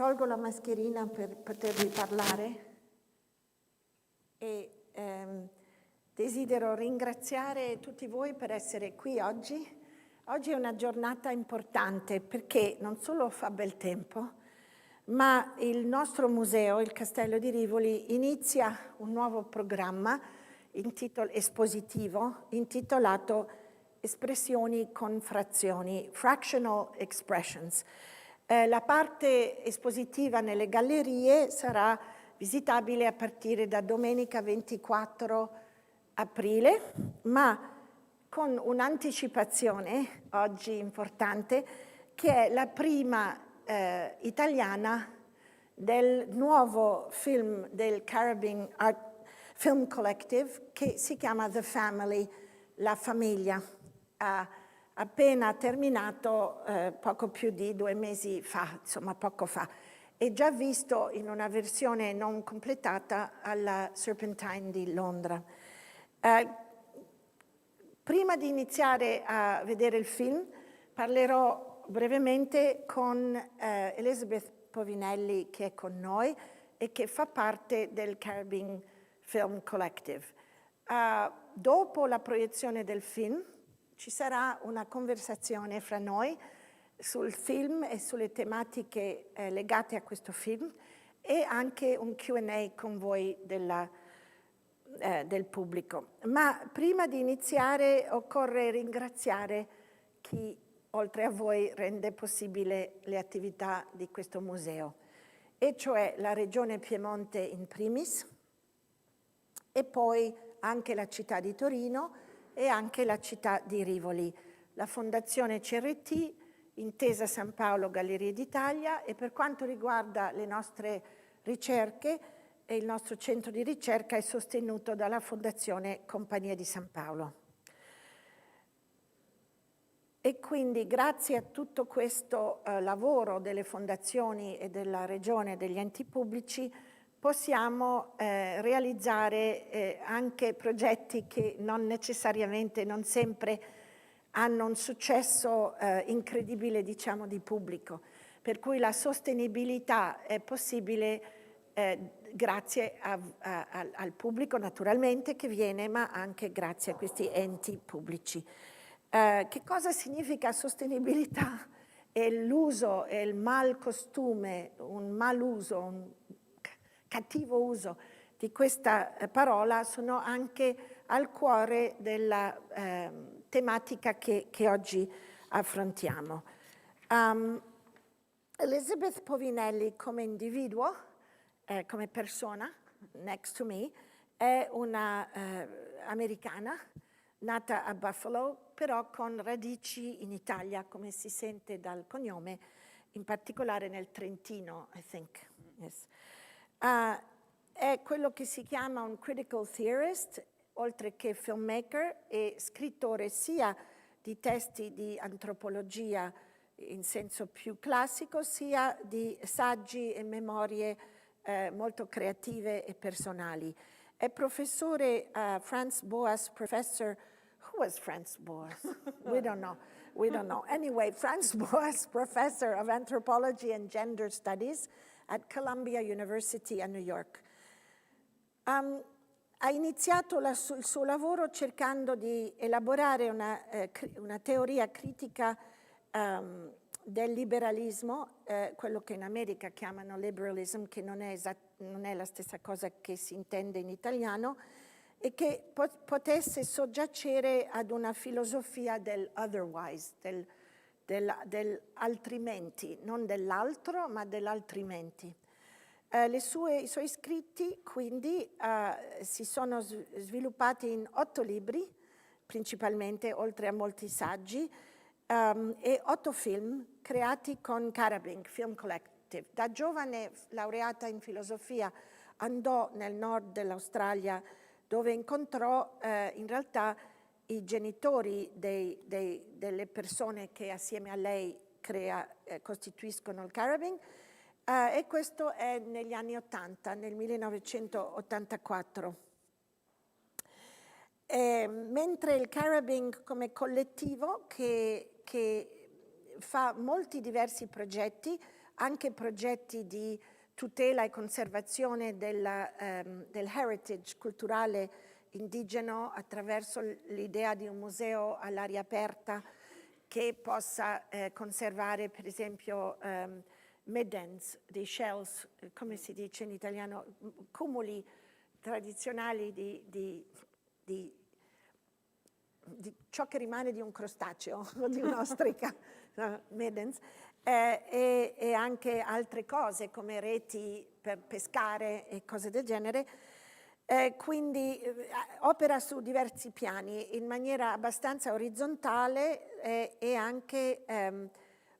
tolgo la mascherina per potervi parlare e desidero ringraziare tutti voi per essere qui oggi. Oggi è una giornata importante perché non solo fa bel tempo, ma il nostro museo, il Castello di Rivoli, inizia un nuovo programma espositivo intitolato Espressioni con frazioni, Fractional Expressions. La parte espositiva nelle gallerie sarà visitabile a partire da domenica 24 aprile, ma con un'anticipazione oggi importante, che è la prima italiana del nuovo film del Karrabing Film Collective che si chiama The Family, la famiglia. Ha appena terminato poco più di 2 mesi fa, insomma poco fa, e già visto in una versione non completata alla Serpentine di Londra. Prima di iniziare a vedere il film parlerò brevemente con Elizabeth Povinelli, che è con noi e che fa parte del Karrabing Film Collective. Dopo la proiezione del film ci sarà una conversazione fra noi sul film e sulle tematiche legate a questo film e anche un Q&A con voi del pubblico. Ma prima di iniziare occorre ringraziare chi, oltre a voi, rende possibile le attività di questo museo, e cioè la Regione Piemonte in primis, e poi anche la città di Torino e anche la città di Rivoli, la Fondazione CRT, Intesa San Paolo Gallerie d'Italia, e per quanto riguarda le nostre ricerche, il nostro centro di ricerca è sostenuto dalla Fondazione Compagnia di San Paolo. E quindi grazie a tutto questo lavoro delle fondazioni e della Regione e degli enti pubblici possiamo realizzare anche progetti che non necessariamente, non sempre hanno un successo incredibile, diciamo, di pubblico. Per cui la sostenibilità è possibile grazie al pubblico naturalmente che viene, ma anche grazie a questi enti pubblici. Che cosa significa sostenibilità? È l'uso, è il malcostume, un maluso, un cattivo uso di questa parola sono anche al cuore della tematica che oggi affrontiamo. Elizabeth Povinelli come individuo, come persona, next to me, è una americana, nata a Buffalo, però con radici in Italia, come si sente dal cognome, in particolare nel Trentino, I think. Yes. È quello che si chiama un critical theorist, oltre che filmmaker e scrittore sia di testi di antropologia in senso più classico, sia di saggi e memorie molto creative e personali. È professore Franz Boas, professor. Who was Franz Boas? We don't know. Anyway, Franz Boas, professor of anthropology and gender studies at Columbia University a New York. Ha iniziato il suo lavoro cercando di elaborare una teoria critica del liberalismo, quello che in America chiamano liberalism, che non è la stessa cosa che si intende in italiano, e che potesse soggiacere ad una filosofia del otherwise, del altrimenti, non dell'altro, ma dell'altrimenti. I suoi scritti, quindi, si sono sviluppati in 8 libri, principalmente, oltre a molti saggi, e 8 film creati con Karrabing Film Collective. Da giovane laureata in filosofia andò nel nord dell'Australia, dove incontrò in realtà i genitori delle persone che assieme a lei costituiscono il Karrabing, e questo è negli anni 80, nel 1984. Mentre il Karrabing come collettivo che fa molti diversi progetti anche progetti di tutela e conservazione del heritage culturale indigeno attraverso l'idea di un museo all'aria aperta che possa conservare, per esempio, middens, dei shells, come si dice in italiano, cumuli tradizionali di ciò che rimane di un crostaceo o di un'ostrica, middens, e anche altre cose come reti per pescare e cose del genere. Quindi opera su diversi piani in maniera abbastanza orizzontale e anche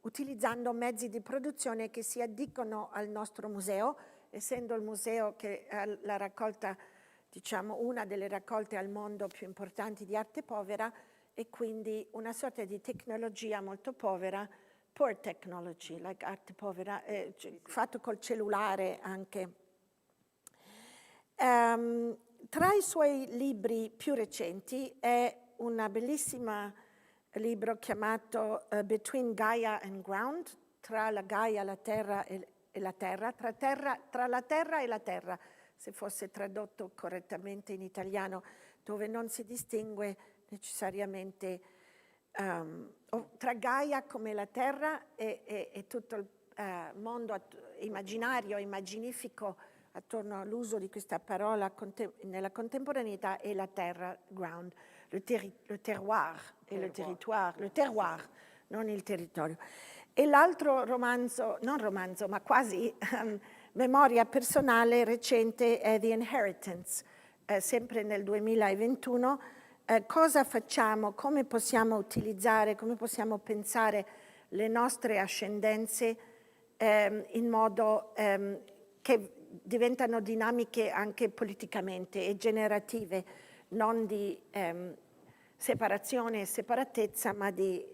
utilizzando mezzi di produzione che si addicono al nostro museo, essendo il museo che ha la raccolta, diciamo, una delle raccolte al mondo più importanti di arte povera, e quindi una sorta di tecnologia molto povera, poor technology, like arte povera, fatto col cellulare anche. Tra i suoi libri più recenti è una bellissima libro chiamato Between Gaia and Ground, tra la Gaia, la terra e la terra, tra la terra e la terra, se fosse tradotto correttamente in italiano, dove non si distingue necessariamente tra Gaia come la terra e tutto il mondo immaginario, immaginifico attorno all'uso di questa parola nella contemporaneità, e la terra, ground, le terroir e le territoire, le terroir, non il territorio. E l'altro romanzo, non romanzo, ma quasi memoria personale recente è The Inheritance, sempre nel 2021. Cosa facciamo, come possiamo utilizzare, come possiamo pensare le nostre ascendenze in modo che diventano dinamiche anche politicamente e generative, non di separazione e separatezza, ma di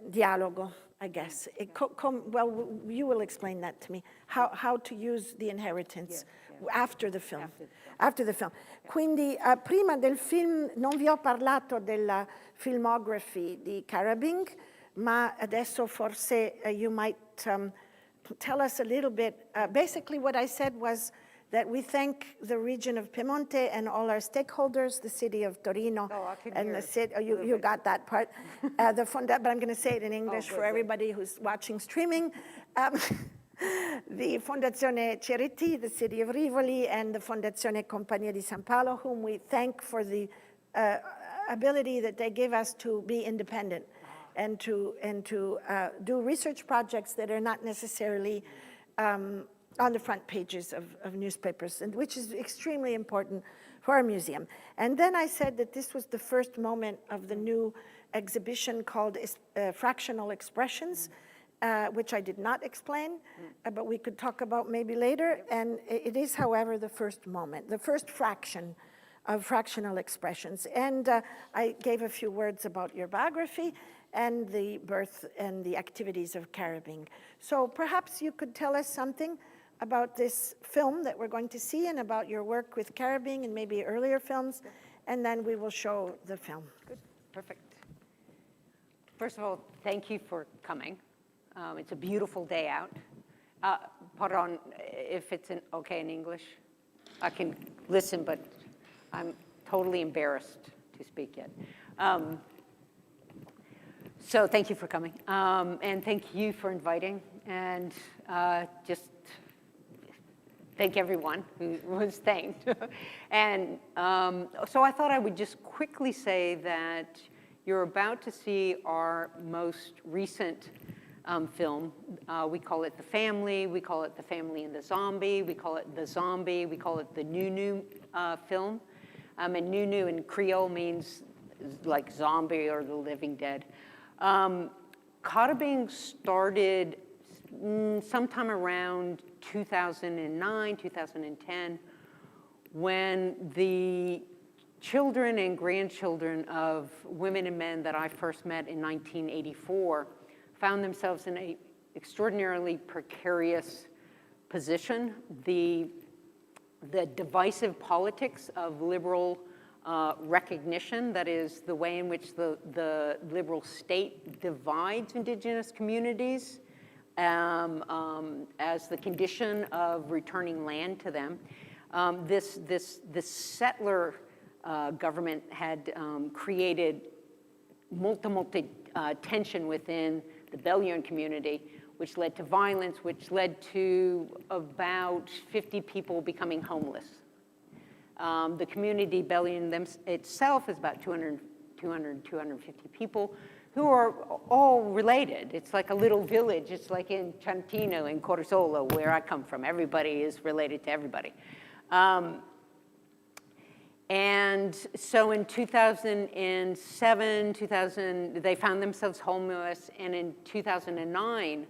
dialogo, I guess. Well, you will explain that to me, how to use the inheritance after the film. After the film. Quindi prima del film non vi ho parlato della filmography di Karrabing, ma adesso forse you might tell us a little bit. Basically what I said was that we thank the region of Piemonte and all our stakeholders, the city of Torino, and the city, you got that part, but I'm going to say it in English for everybody who's watching streaming. The Fondazione Ceriti, the city of Rivoli, and the Fondazione Compagnia di San Paolo, whom we thank for the ability that they give us to be independent and to do research projects that are not necessarily on the front pages of newspapers, and which is extremely important for our museum. And then I said that this was the first moment of the new exhibition called Fractional Expressions, which I did not explain, but we could talk about maybe later. And it is, however, the first moment, the first fraction of fractional expressions. And I gave a few words about your biography and the birth and the activities of Karrabing. So perhaps you could tell us something about this film that we're going to see and about your work with Karrabing and maybe earlier films, and then we will show the film. Good, perfect. First of all, thank you for coming. It's a beautiful day out. Pardon, if it's okay in English, I can listen, but I'm totally embarrassed to speak yet. So thank you for coming, and thank you for inviting, and just thank everyone who was thanked. And so I thought I would just quickly say that you're about to see our most recent film. We call it The Family, we call it The Family and the Zombie, we call it The Zombie, we call it the Nunu film. And Nunu in Creole means like zombie or the living dead. Karrabing started sometime around 2009, 2010, when the children and grandchildren of women and men that I first met in 1984 found themselves in an extraordinarily precarious position. The divisive politics of liberal recognition, that is the way in which the liberal state divides indigenous communities, as the condition of returning land to them. This settler government had created tension within the Belgian community, which led to violence, which led to about 50 people becoming homeless. The community, Belgium itself, is about 250 people who are all related. It's like a little village. It's like in Trentino, in Corrisolo, where I come from. Everybody is related to everybody. And so in 2007, they found themselves homeless, and in 2009,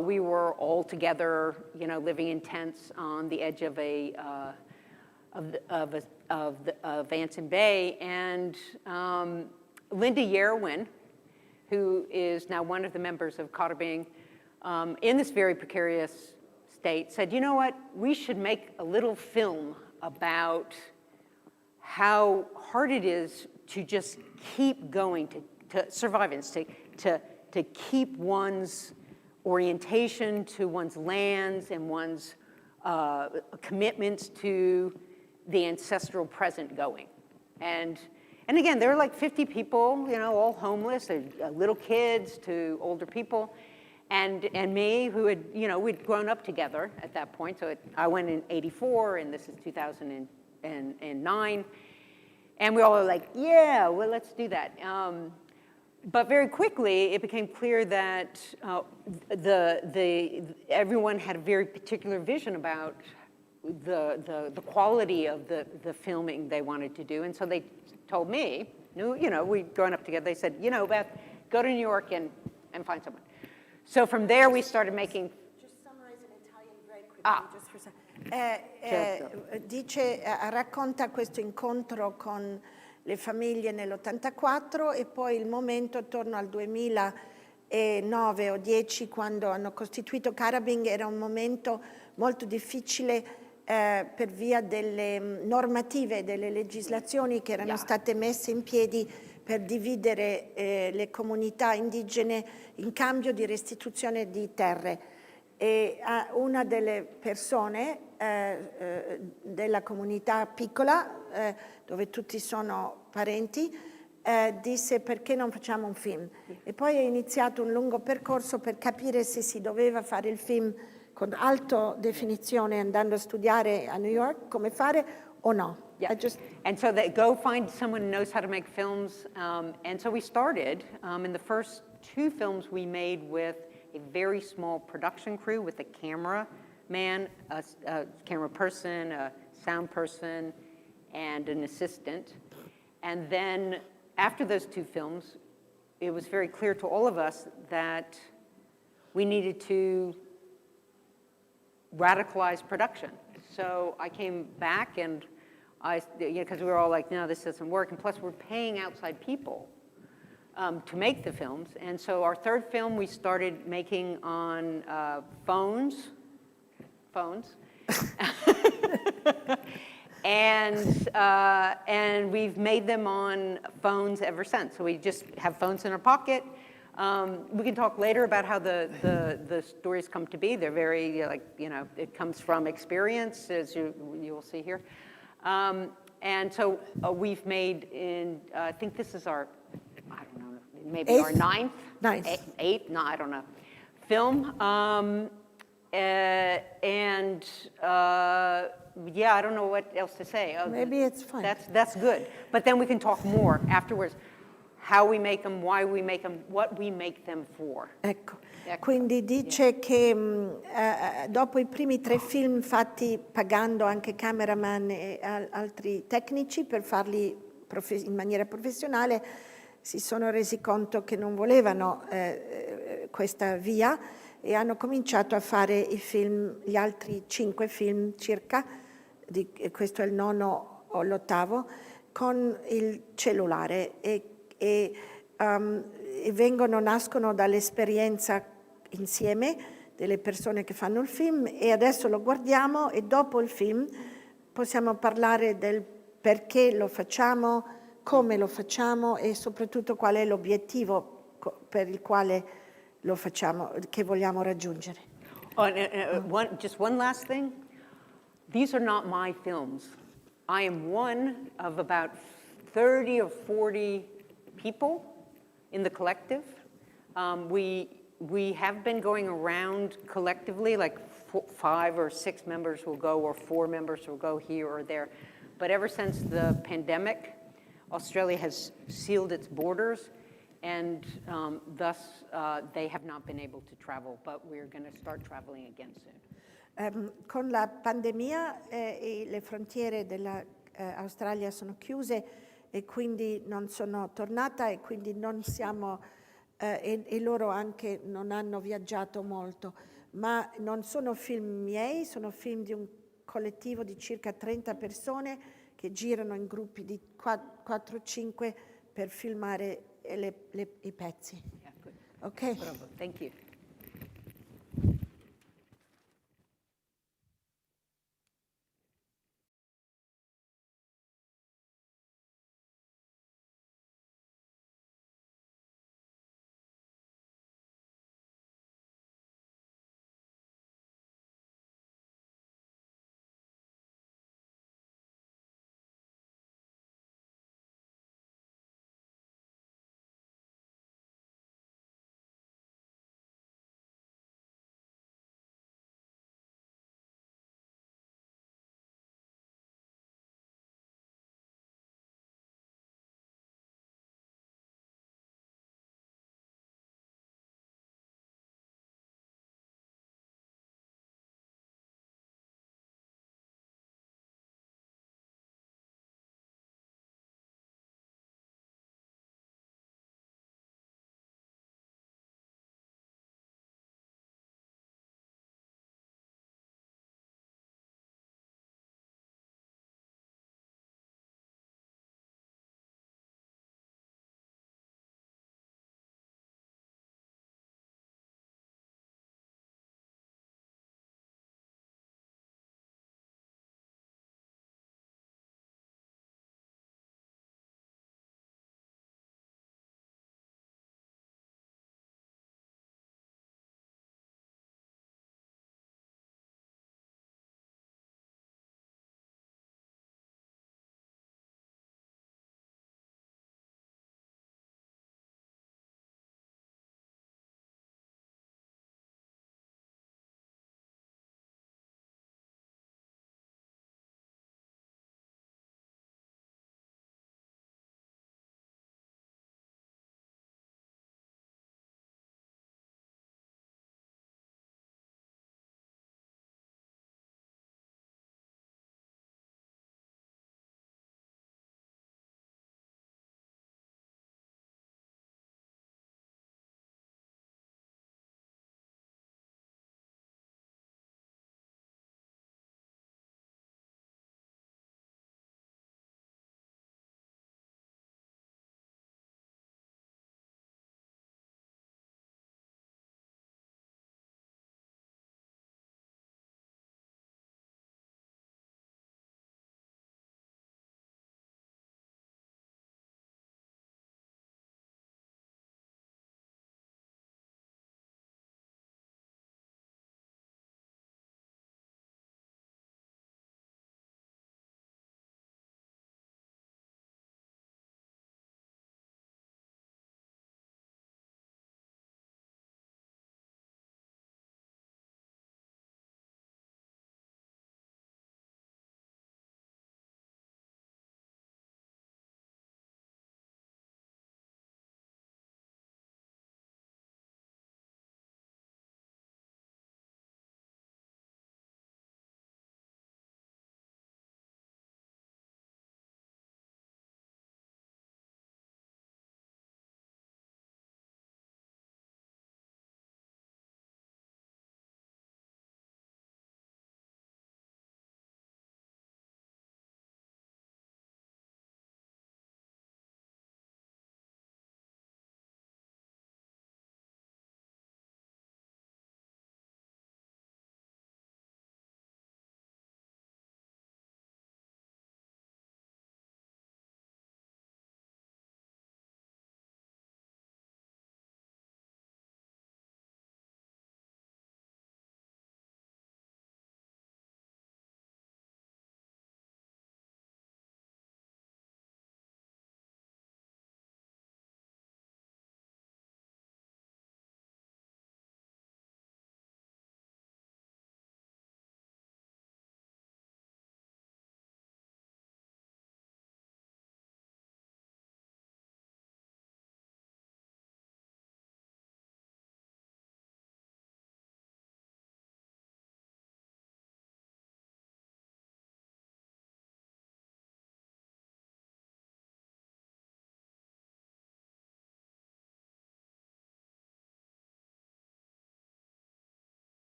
we were all together, living in tents on the edge of Anson Bay, and Linda Yerwin, who is now one of the members of Karrabing, in this very precarious state, said, you know what, we should make a little film about how hard it is to just keep going, to survive, to keep one's orientation to one's lands and one's commitments to the ancestral present going. And again, there were like 50 people, all homeless, little kids to older people, and me, who had, we'd grown up together at that point. So I went in '84, and this is 2009. And we all were like, yeah, well, let's do that. But very quickly, it became clear that everyone had a very particular vision about the quality of the filming they wanted to do. And so they told me, we'd grown up together, they said, Beth, go to New York and find someone. So from there, we started making... Just summarize in Italian very quickly, just for a second. Racconta questo incontro con le famiglie nell'84 e poi il momento attorno al 2009 o 10, quando hanno costituito Karrabing. Era un momento molto difficile per via delle normative, delle legislazioni che erano state messe in piedi per dividere le comunità indigene in cambio di restituzione di terre. E una delle persone della comunità piccola, dove tutti sono parenti, disse: perché non facciamo un film? E poi è iniziato un lungo percorso per capire se si doveva fare il film con alta definizione, andando a studiare a New York come fare o no. Yeah. And so they go find someone who knows how to make films. And so we started, in the first 2 films we made with a very small production crew, with a cameraman, a camera person, a sound person, and an assistant. And then after those 2 films, it was very clear to all of us that we needed to radicalize production. So I came back, and because we were all like, no, this doesn't work, and plus we're paying outside people to make the films. And so our 3rd film we started making on phones. And we've made them on phones ever since. So we just have phones in our pocket. We can talk later about how the stories come to be. They're very, it comes from experience, as you will see here. And so we've made I think this is our, I don't know, maybe 8th? our 9th? 8th? No, I don't know. Film. Yeah, I don't know what else to say. Maybe it's fine. That's good. But then we can talk more afterwards. How we make them, why we make them, what we make them for. Ecco. Quindi dice che dopo i primi 3 film fatti pagando anche cameraman e altri tecnici per farli in maniera professionale, si sono resi conto che non volevano questa via e hanno cominciato a fare i film, gli altri 5 film circa, questo è il 9º o l'8º, con il cellulare e nascono dall'esperienza insieme delle persone che fanno il film, e adesso lo guardiamo e dopo il film possiamo parlare del perché lo facciamo, come lo facciamo e soprattutto qual è l'obiettivo per il quale lo facciamo, che vogliamo raggiungere. Oh, just one last thing. These are not my films. I am one of about 30 or 40 people in the collective. We have been going around collectively, like 5 or 6 members will go, or 4 members will go here or there. But ever since the pandemic, Australia has sealed its borders, and thus they have not been able to travel, but we're going to start traveling again soon. Con la pandemia le frontiere dell'Australia sono chiuse e quindi non sono tornata e quindi non siamo, e loro anche non hanno viaggiato molto, ma non sono film miei, sono film di un collettivo di circa 30 persone che girano in gruppi di 4-5 per filmare i pezzi. Yeah, good. Ok? Bravo. Thank you.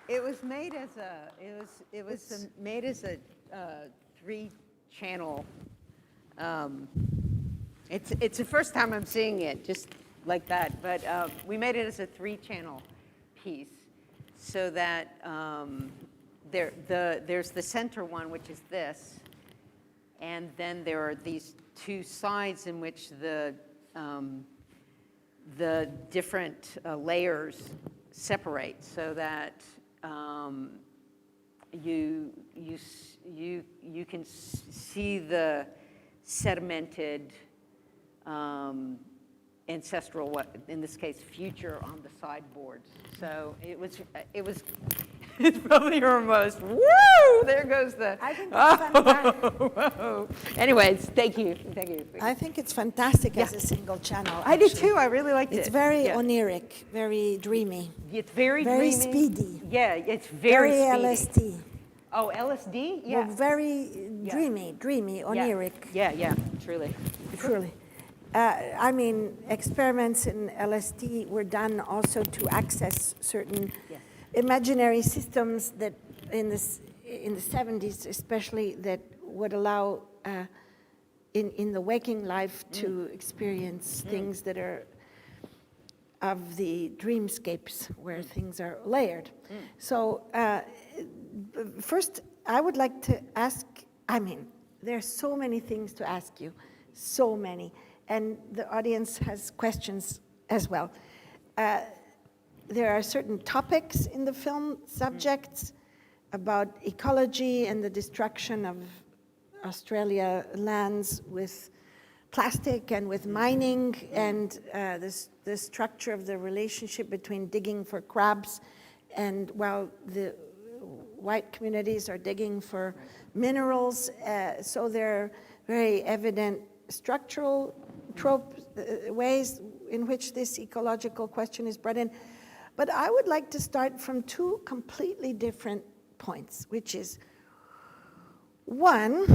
It was made as a 3-channel. It's the first time I'm seeing it just like that, but we made it as a 3-channel piece, so that there's the center one, which is this, and then there are these 2 sides in which the different layers separate, so that you can see the sedimented ancestral, in this case, future on the sideboards. So it was it's probably your most, woo, there goes the, I think it's fantastic. whoa. Anyways, thank you. I think it's fantastic as a single channel. I do actually. too, I really liked it. It's very oniric, very dreamy. It's very Very dreamy. speedy. Yeah, it's very speedy. LSD. Oh, LSD? Yeah. Well, very dreamy, oniric. Yeah, truly. Truly. I mean, experiments in LSD were done also to access certain imaginary systems that in the 70s especially, that would allow in the waking life to experience things that are of the dreamscapes where things are layered. So first, I would like to ask, I mean, there are so many things to ask you, so many. And the audience has questions as well. There are certain topics in the film, subjects about ecology and the destruction of Australia lands with plastic and with mining, and the structure of the relationship between digging for crabs and while the white communities are digging for minerals. So there are very evident structural ways in which this ecological question is brought in. But I would like to start from 2 completely different points, which is one,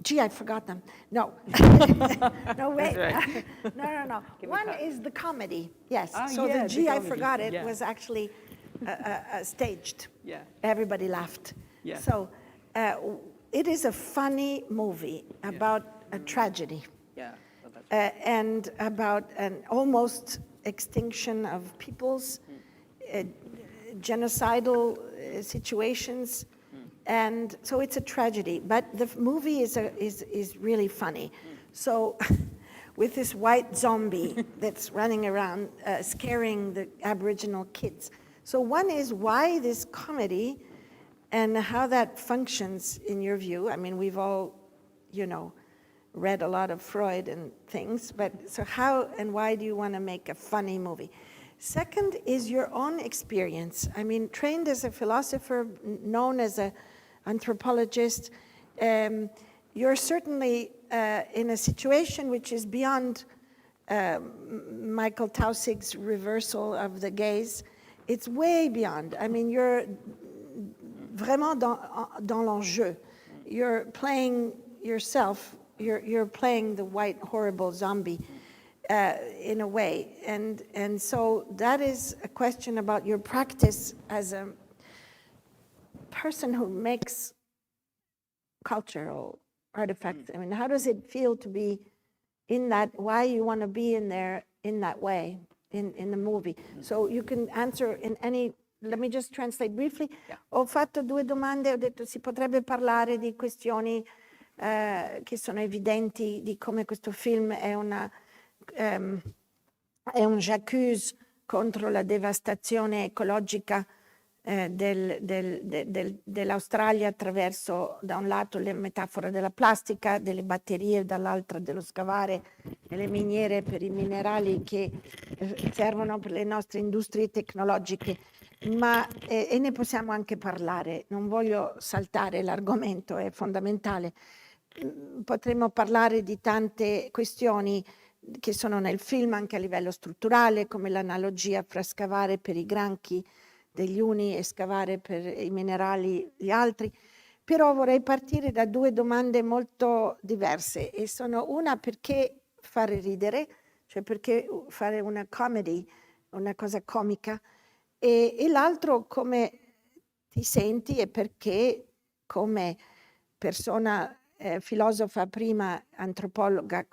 gee, I forgot them. No, no, wait. Right. No. One is the comedy, yes. So yeah, the gee, I comedy. forgot it was actually staged. Yeah. Everybody laughed. Yeah. So it is a funny movie about a tragedy. Yeah. And about an almost extinction of peoples, genocidal situations, and so it's a tragedy. But the movie is really funny. So, with this white zombie that's running around scaring the Aboriginal kids. So one is why this comedy, and how that functions in your view. I mean, we've all, read a lot of Freud and things, but so how and why do you want to make a funny movie? Second is your own experience. I mean, trained as a philosopher, known as an anthropologist, you're certainly in a situation which is beyond Michael Tausig's reversal of the gaze. It's way beyond. I mean, you're vraiment dans l'enjeu. You're playing yourself. You're playing the white horrible zombie in a way, and so that is a question about your practice as a person who makes cultural artifacts. I mean, how does it feel to be in that? Why you want to be in there in that way in the movie? So you can answer in any. Let me just translate briefly. Yeah. Ho fatto 2 domande, ho detto si potrebbe parlare di questioni che sono evidenti, di come questo film è un j'accuse contro la devastazione ecologica dell'Australia attraverso, da un lato, la metafora della plastica, delle batterie, dall'altra dello scavare nelle miniere per i minerali che servono per le nostre industrie tecnologiche. Ma e ne possiamo anche parlare, non voglio saltare l'argomento, è fondamentale. Potremmo parlare di tante questioni che sono nel film anche a livello strutturale, come l'analogia fra scavare per i granchi degli uni e scavare per i minerali gli altri, però vorrei partire da 2 domande molto diverse, e sono una: perché fare ridere, cioè perché fare una comedy una cosa comica, e l'altro come ti senti e perché come persona filosofa prima, antropologa,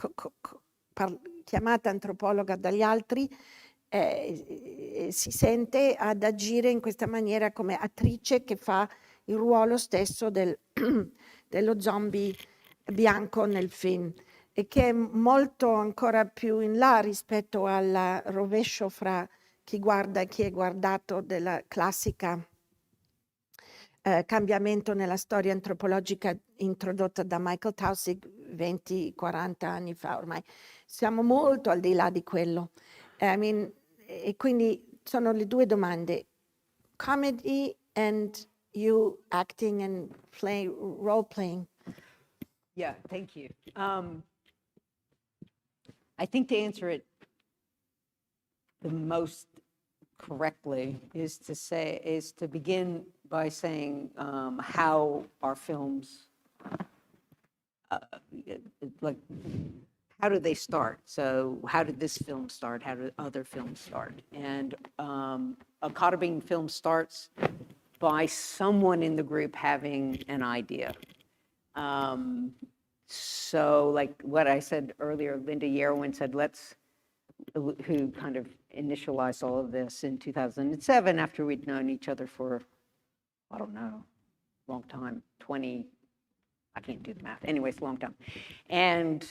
chiamata antropologa dagli altri, si sente ad agire in questa maniera come attrice che fa il ruolo stesso dello zombie bianco nel film, e che è molto ancora più in là rispetto al rovescio fra chi guarda e chi è guardato della classica cambiamento nella storia antropologica introdotta da Michael Taussig 20-40 anni fa ormai. Siamo molto al di là di quello. E quindi sono le due domande: comedy and you acting and role playing. Yeah, thank you. I think to answer it the most correctly is to begin by saying how our films, like, how do they start? So how did this film start? How did other films start? And a Karrabing film starts by someone in the group having an idea. So like what I said earlier, Linda Yerwin said, who kind of initialized all of this in 2007 after we'd known each other for, I don't know, long time, 20, I can't do the math. Anyways, a long time. And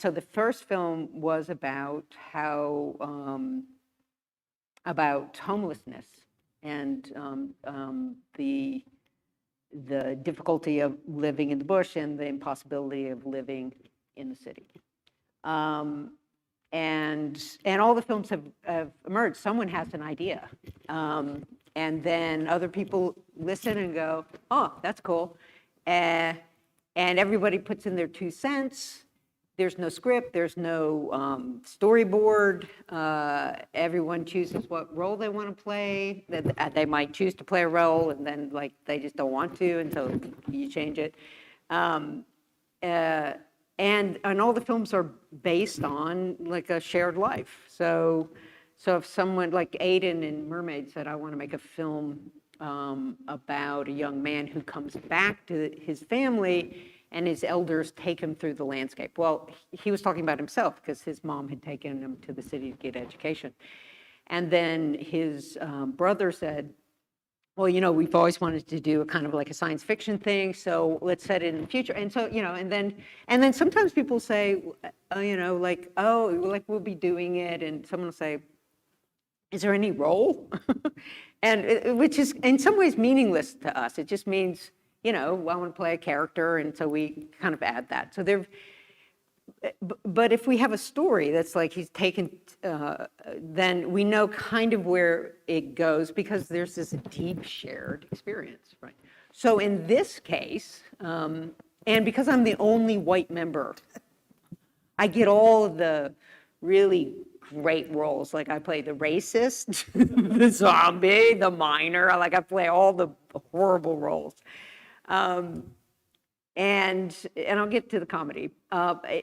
so the first film was about about homelessness and the difficulty of living in the bush and the impossibility of living in the city. And all the films have emerged. Someone has an idea. And then other people listen and go, oh, that's cool. And everybody puts in their 2 cents. There's no script, there's no storyboard. Everyone chooses what role they want to play. They might choose to play a role and then like they just don't want to, and so you change it. And all the films are based on like a shared life. So if someone like Aiden in Mermaid said, I want to make a film about a young man who comes back to his family and his elders take him through the landscape. Well, he was talking about himself because his mom had taken him to the city to get education. And then his brother said, well, you know, we've always wanted to do a kind of like a science fiction thing, so let's set it in the future. And so, you know, and then sometimes people say, you know, like, oh, like we'll be doing it, and someone will say, is there any role? And which is in some ways meaningless to us. It just means, you know, I want to play a character, and so we kind of add that. So but if we have a story that's like he's taken, then we know kind of where it goes because there's this deep shared experience, right? So in this case, and because I'm the only white member, I get all of the really great roles. Like I play the racist, the zombie, the miner. Like I play all the horrible roles. And I'll get to the comedy.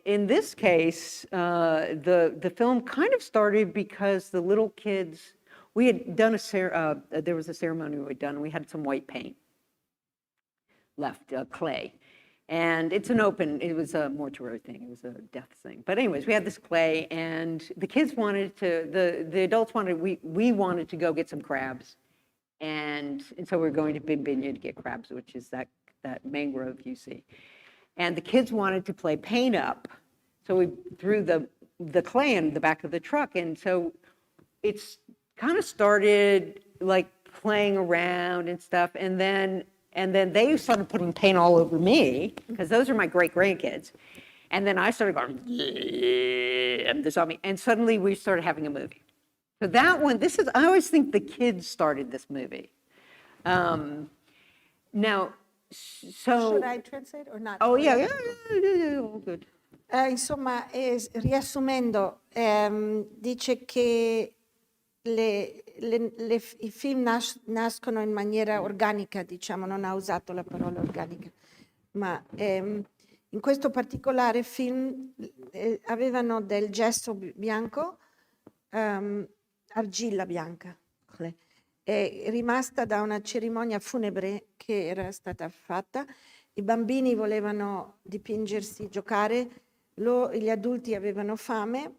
In this case, the film kind of started because the little kids, we had done there was a ceremony we had done, and we had some white paint left, clay. And it was a mortuary thing, it was a death thing. But anyways, we had this clay, and the kids wanted to, the adults wanted, we wanted to go get some crabs. And so we're going to Bimbinia to get crabs, which is that mangrove you see. And the kids wanted to play paint up. So we threw the clay in the back of the truck. And so it's kind of started like playing around and stuff. And then they started putting paint all over me, because those are my great grandkids. And then I started going, and the zombie. And suddenly we started having a movie. So that one, I always think the kids started this movie. Now, so... Should I translate or not? Oh, yeah, all good. Insomma, riassumendo, dice che i film nascono in maniera organica, diciamo, non ha usato la parola organica, ma in questo particolare film avevano del gesso bianco argilla bianca. È rimasta da una cerimonia funebre che era stata fatta. I bambini volevano dipingersi, giocare, gli adulti avevano fame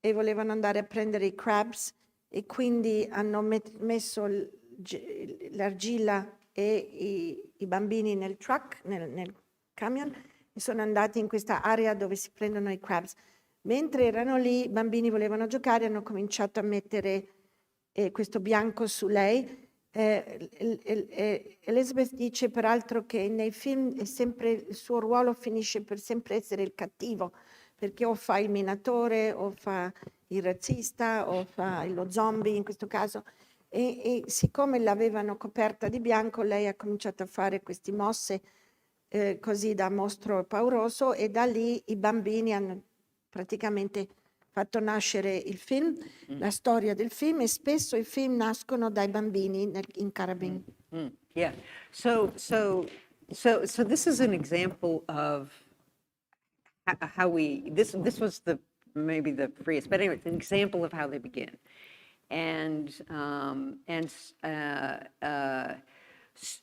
e volevano andare a prendere i crabs e quindi hanno messo l'argilla e i bambini nel truck, nel camion, e sono andati in questa area dove si prendono i crabs. Mentre erano lì, i bambini volevano giocare, hanno cominciato a mettere questo bianco su lei. Elizabeth dice peraltro che nei film è sempre, il suo ruolo finisce per sempre essere il cattivo, perché o fa il minatore, o fa il razzista, o fa lo zombie in questo caso. E siccome l'avevano coperta di bianco, lei ha cominciato a fare queste mosse così da mostro pauroso, e da lì i bambini hanno praticamente fatto nascere il film, la storia del film, e spesso i film nascono dai bambini in Karrabing. Yeah. So this is an example of how this was maybe the freest, but anyway, it's an example of how they begin. And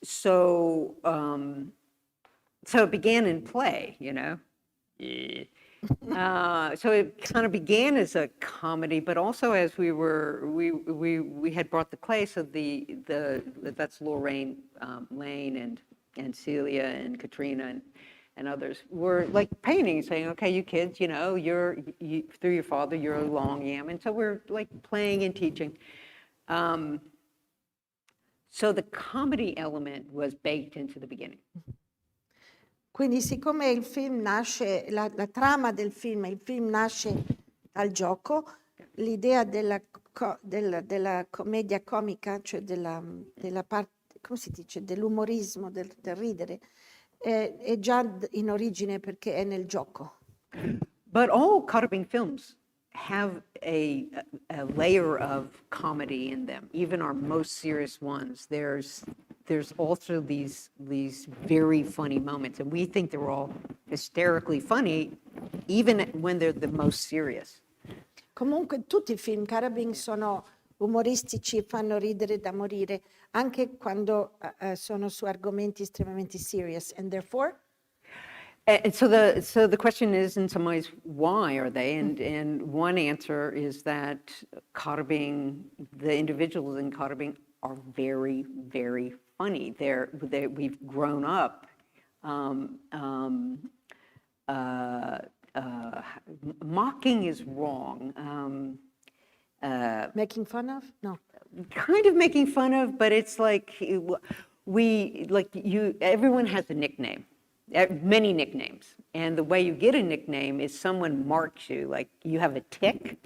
so it began in play, you know. So it kind of began as a comedy, but also as we had brought the clay, so that's Lorraine Lane and Celia and Katrina and others were like painting, saying, okay, you kids, you know, through your father, you're a long yam, and so we're like playing and teaching. So the comedy element was baked into the beginning. Quindi siccome il film nasce, la trama del film, il film nasce dal gioco, l'idea della commedia comica, cioè della parte, come si dice, dell'umorismo, del ridere, è già in origine perché è nel gioco. But all Karrabing films have a layer of comedy in them. Even our most serious ones, there's also these very funny moments, and we think they're all hysterically funny, even when they're the most serious. Comunque tutti i film Karrabing sono umoristici e fanno ridere da morire, anche quando sono su argomenti estremamente serious, and therefore. And so the question is, in some ways, why are they? And one answer is that Karrabing, the individuals in Karrabing, are very, very funny. We've grown up mocking is wrong. Making fun of? No. Kind of making fun of, but it's like everyone has a nickname. Many nicknames, and the way you get a nickname is someone marks you, like you have a tick,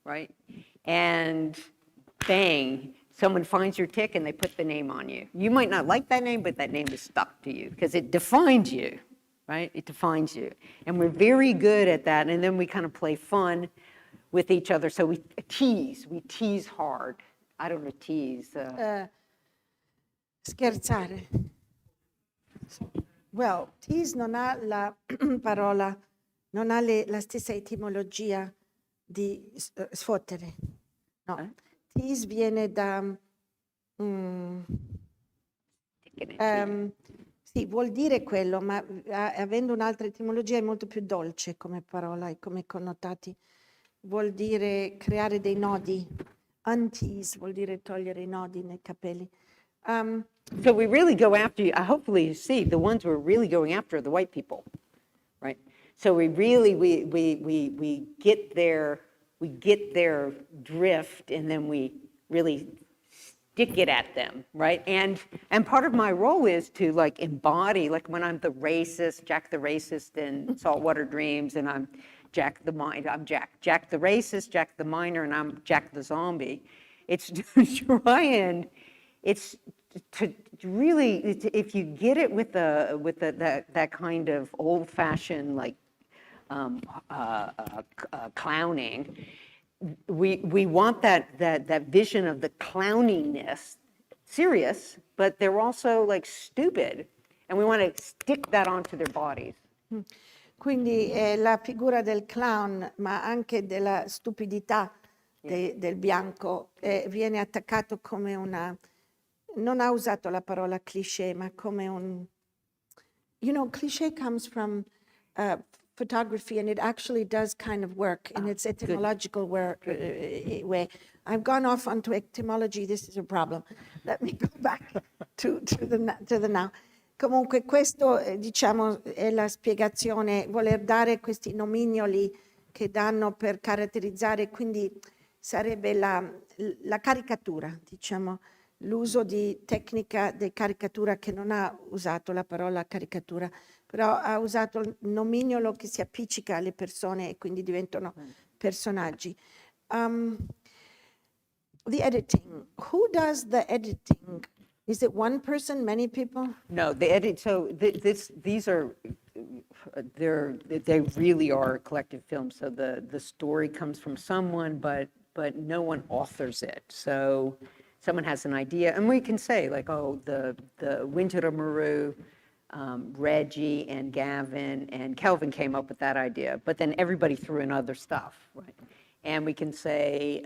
right? And bang, someone finds your tick and they put the name on you. You might not like that name, but that name is stuck to you because it defines you, right? It defines you. And we're very good at that, and then we kind of play fun with each other. So we tease hard. I don't know, tease. Scherzare. Well, tease non ha la parola, non ha la stessa etimologia di sfottere. No. Tease viene da... sì, vuol dire quello, ma avendo un'altra etimologia è molto più dolce come parola e come connotati. Vuol dire creare dei nodi. Untease vuol dire togliere i nodi nei capelli. So we really go after, hopefully you see, the ones we're really going after are the white people, right? So we really, we get their drift, and then we really stick it at them, right? And part of my role is to like embody, like when I'm the racist, Jack the racist in Saltwater Dreams, and I'm Jack the Miner, I'm Jack the racist, Jack the Miner, and I'm Jack the zombie. It's to try and, it's to really, if you get it with that kind of old-fashioned like clowning, we want that vision of the clowniness, serious, but they're also like stupid, and we want to stick that onto their bodies. Quindi è la figura del clown, ma anche della stupidità del bianco, viene attaccato come una, non ha usato la parola cliché, ma come un, you know, cliché comes from photography, and it actually does kind of work in its etymological way. I've gone off onto etymology, this is a problem. Let me go back to the now. Comunque questo, diciamo, è la spiegazione, voler dare questi nomignoli che danno per caratterizzare, quindi sarebbe la caricatura, diciamo, l'uso di tecnica di caricatura, che non ha usato la parola caricatura, però ha usato il nomignolo che si appiccica alle persone e quindi diventano personaggi. The editing, who does the editing? Is it one person, many people? No, the edit, so these are, they really are collective films. So the story comes from someone, but no one authors it. So someone has an idea, and we can say like, oh, the Winter Maru, Reggie and Gavin and Kelvin came up with that idea, but then everybody threw in other stuff, right? And we can say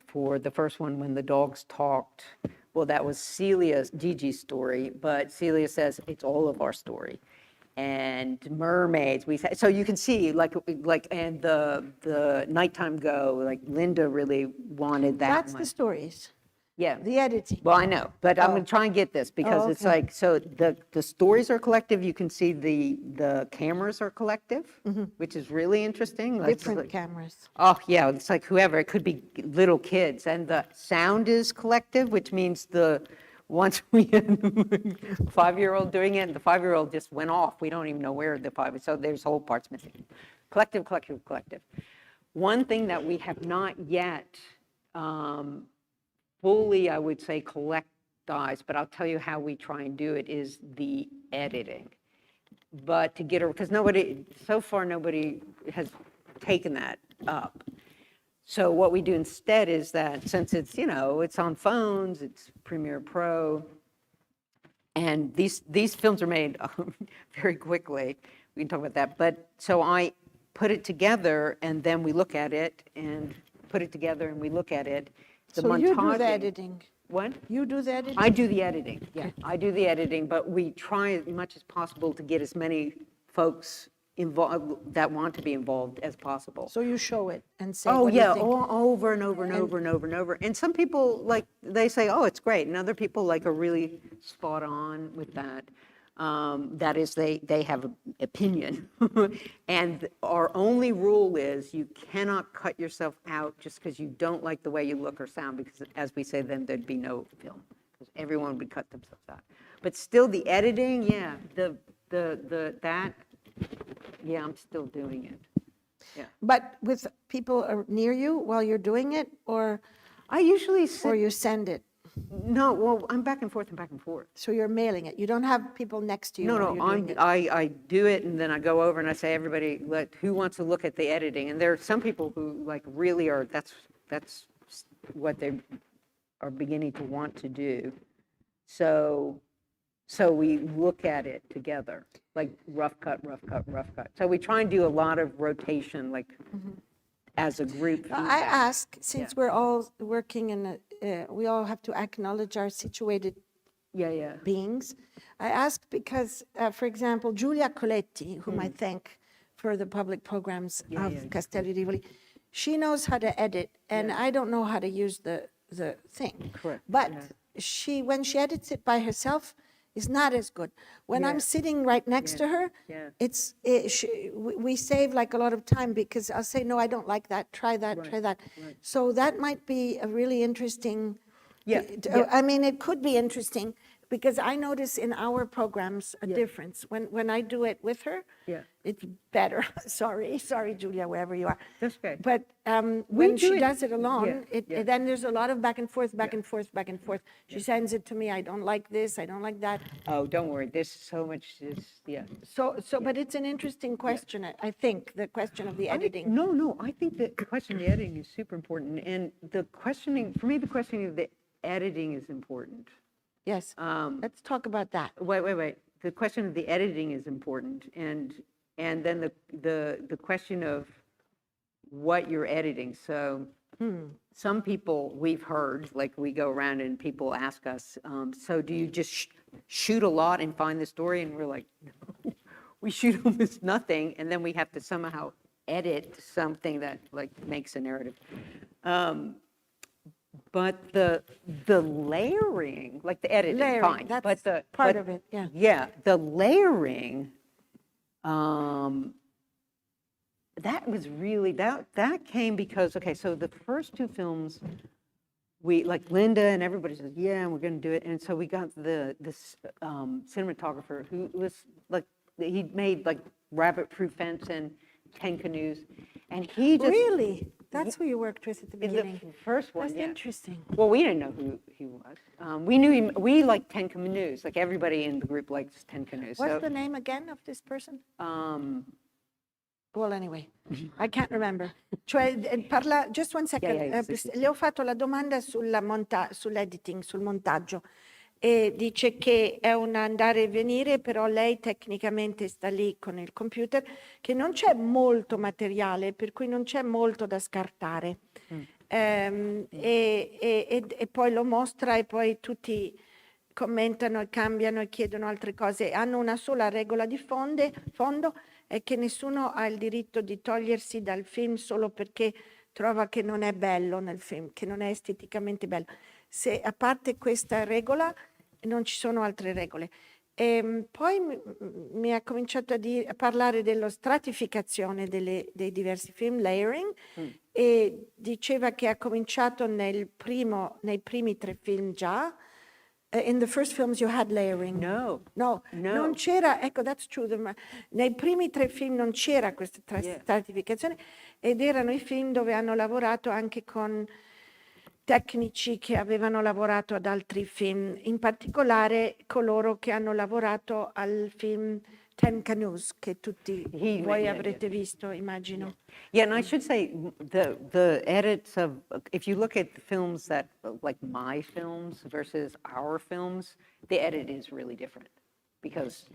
for the first one, when the dogs talked, well, that was Celia's, Gigi's story, but Celia says it's all of our story. And mermaids, we say, so you can see like, and the nighttime go, like Linda really wanted that That's one. the stories. Yeah. The editing. Well, I know, but I'm going to try and get this because it's like, so the stories are collective. You can see the cameras are collective, which is really interesting. Different cameras. Oh, yeah, it's like whoever, it could be little kids. And the sound is collective, which means once we had a 5-year-old doing it, and the 5-year-old just went off. We don't even know where the 5 is. So there's whole parts missing. Collective, collective, collective. One thing that we have not yet fully, I would say, collectized, but I'll tell you how we try and do it, is the editing. But to get, because so far nobody has taken that up. So what we do instead is that, since it's, it's on phones, it's Premiere Pro, and these films are made very quickly. We can talk about that. But so I put it together, and then we look at it, and put it together, and we look at it. So you do the editing? What? You do the editing? I do the editing, yeah. I do the editing, but we try as much as possible to get as many folks involved that want to be involved as possible. So you show it and say, oh what do you yeah, think? over and over and over and over and over. And some people, like, they say, oh, it's great. And other people, like, are really spot on with that. That is, they have an opinion. And our only rule is you cannot cut yourself out just because you don't like the way you look or sound, because as we say, then there'd be no film, because everyone would cut themselves out. But still the editing, yeah, yeah, I'm still doing it. Yeah. But with people near you while you're doing it, or I usually sit, or you send it? No, well, I'm back and forth and back and forth. So you're mailing it. You don't have people next to you. No, I do it, and then I go over and I say, everybody, who wants to look at the editing? And there are some people who, like, really are, that's what they are beginning to want to do. So we look at it together, like rough cut, rough cut, rough cut. So we try and do a lot of rotation, like, as a group. I ask, since we're all working in we all have to acknowledge our situated beings. I ask because, for example, Giulia Coletti, whom I thank for the public programs of Castello di Rivoli, she knows how to edit, and I don't know how to use the thing. Correct. But when she edits it by herself, is not as good. When I'm sitting right next to her, we save like a lot of time, because I'll say, no, I don't like that, try that, try that. Right. So that might be a really interesting, I mean, it could be interesting, because I notice in our programs a difference. When I do it with her, it's better. Sorry, Julia, wherever you are. That's okay. But when she does it alone, then there's a lot of back and forth, back and forth, back and forth. She sends it to me, I don't like this, I don't like that. Oh, don't worry, there's so much, But it's an interesting question, I think, the question of the editing. No, I think that the question of the editing is super important. And the questioning, for me, the questioning of the editing is important. Yes, let's talk about that. Wait. The question of the editing is important, and then the question of what you're editing. So Some people we've heard, like we go around and people ask us, so do you just shoot a lot and find the story? And we're like, no, we shoot almost nothing, and then we have to somehow edit something that like makes a narrative. But the layering, like the editing, fine. That's but the part of it, yeah. Yeah, the layering, that was really, that came because, okay, so the first two films, we, like Linda and everybody says, yeah, and we're gonna do it. And so we got this cinematographer who was like, he made like rabbit-proof fence and 10 canoes. And he just— Really? That's who you worked with at the beginning? The first one, That's yeah. interesting. Well, we didn't know who he was. We knew him, we liked 10 canoes, like everybody in the group likes 10 canoes. What's the name again of this person? Well, anyway, I can't remember. Cioè, just one second. Sì. Le ho fatto la domanda sull'editing, sul montaggio. E dice che è un andare e venire, però lei tecnicamente sta lì con il computer, che non c'è molto materiale, per cui non c'è molto da scartare. E poi lo mostra e poi tutti commentano e cambiano e chiedono altre cose. Hanno una sola regola di fondo, è che nessuno ha il diritto di togliersi dal film solo perché trova che non è bello nel film, che non è esteticamente bello. Se a parte questa regola non ci sono altre regole. Poi mi ha cominciato a parlare della stratificazione dei diversi film, layering, e diceva che ha cominciato nei primi 3 film già. In the first films you had layering. No. Non c'era, ecco, that's true. Nei primi 3 film non c'era questa stratificazione, ed erano i film dove hanno lavorato anche con tecnici che avevano lavorato ad altri film, in particolare coloro che hanno lavorato al film 10 Canoes, che tutti voi avrete visto, immagino. Yeah, and I should say the edits of, if you look at the films that, like my films versus our films, the edit is really different because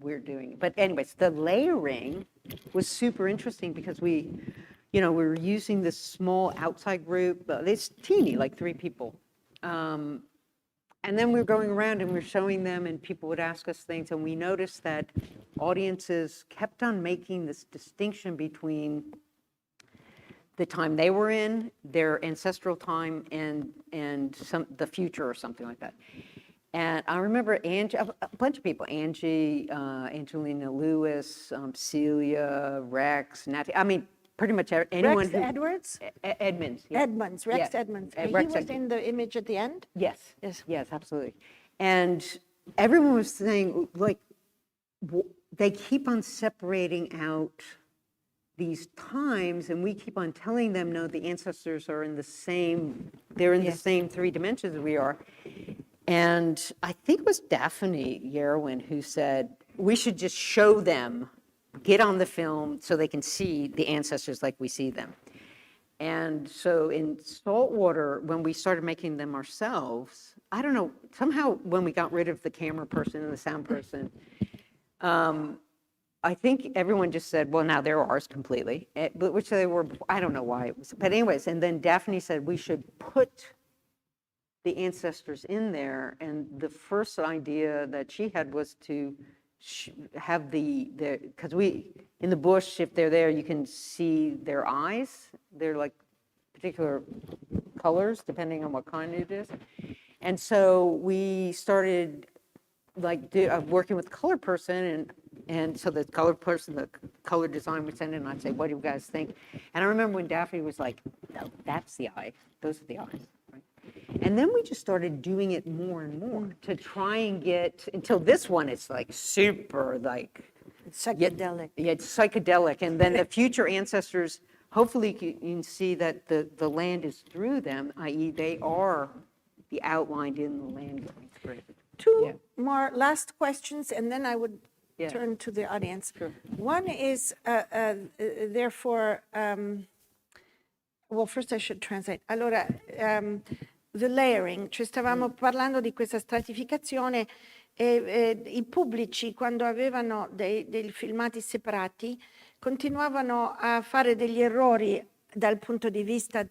we're doing it. But anyways, the layering was super interesting because we were using this small outside group, it's teeny, like 3 people. And then we were going around and we were showing them, and people would ask us things, and we noticed that audiences kept on making this distinction between the time they were in, their ancestral time, and the future or something like that. And I remember Angie, a bunch of people, Angie, Angelina Lewis, Celia, Rex, Natty, I mean, pretty much anyone Rex Edwards? Edmonds. Yeah. Edmonds, Rex Edmonds. He Rex was in the image at the end? Yes, absolutely. And everyone was saying, like, they keep on separating out these times, and we keep on telling them, no, the ancestors are in the same, they're in the same 3 dimensions as we are. And I think it was Daphne Yerwin who said, we should just show them, get on the film so they can see the ancestors like we see them. And so in Saltwater, when we started making them ourselves, I don't know, somehow when we got rid of the camera person and the sound person, I think everyone just said, well, now they're ours completely, which they were, I don't know why it was. But anyways, and then Daphne said we should put the ancestors in there. And the first idea that she had was to have because in the bush, if they're there, you can see their eyes. They're like particular colors, depending on what kind it is. And so we started like working with the color person, and so the color person, the color design would send in, and I'd say, what do you guys think? And I remember when Daphne was like, no, that's the eye, those are the eyes. Right? And then we just started doing it more and more to try and get, until this one, it's like super like, psychedelic. Yeah, it's psychedelic. And then the future ancestors, hopefully you can see that the land is through them, i.e. they are the outlined in the land going through. 2 more last questions, and then I would turn to the audience. Sure. One is, therefore, well, first I should translate. Allora, the layering, cioè stavamo parlando di questa stratificazione, e i pubblici, quando avevano dei filmati separati, continuavano a fare degli errori dal punto di vista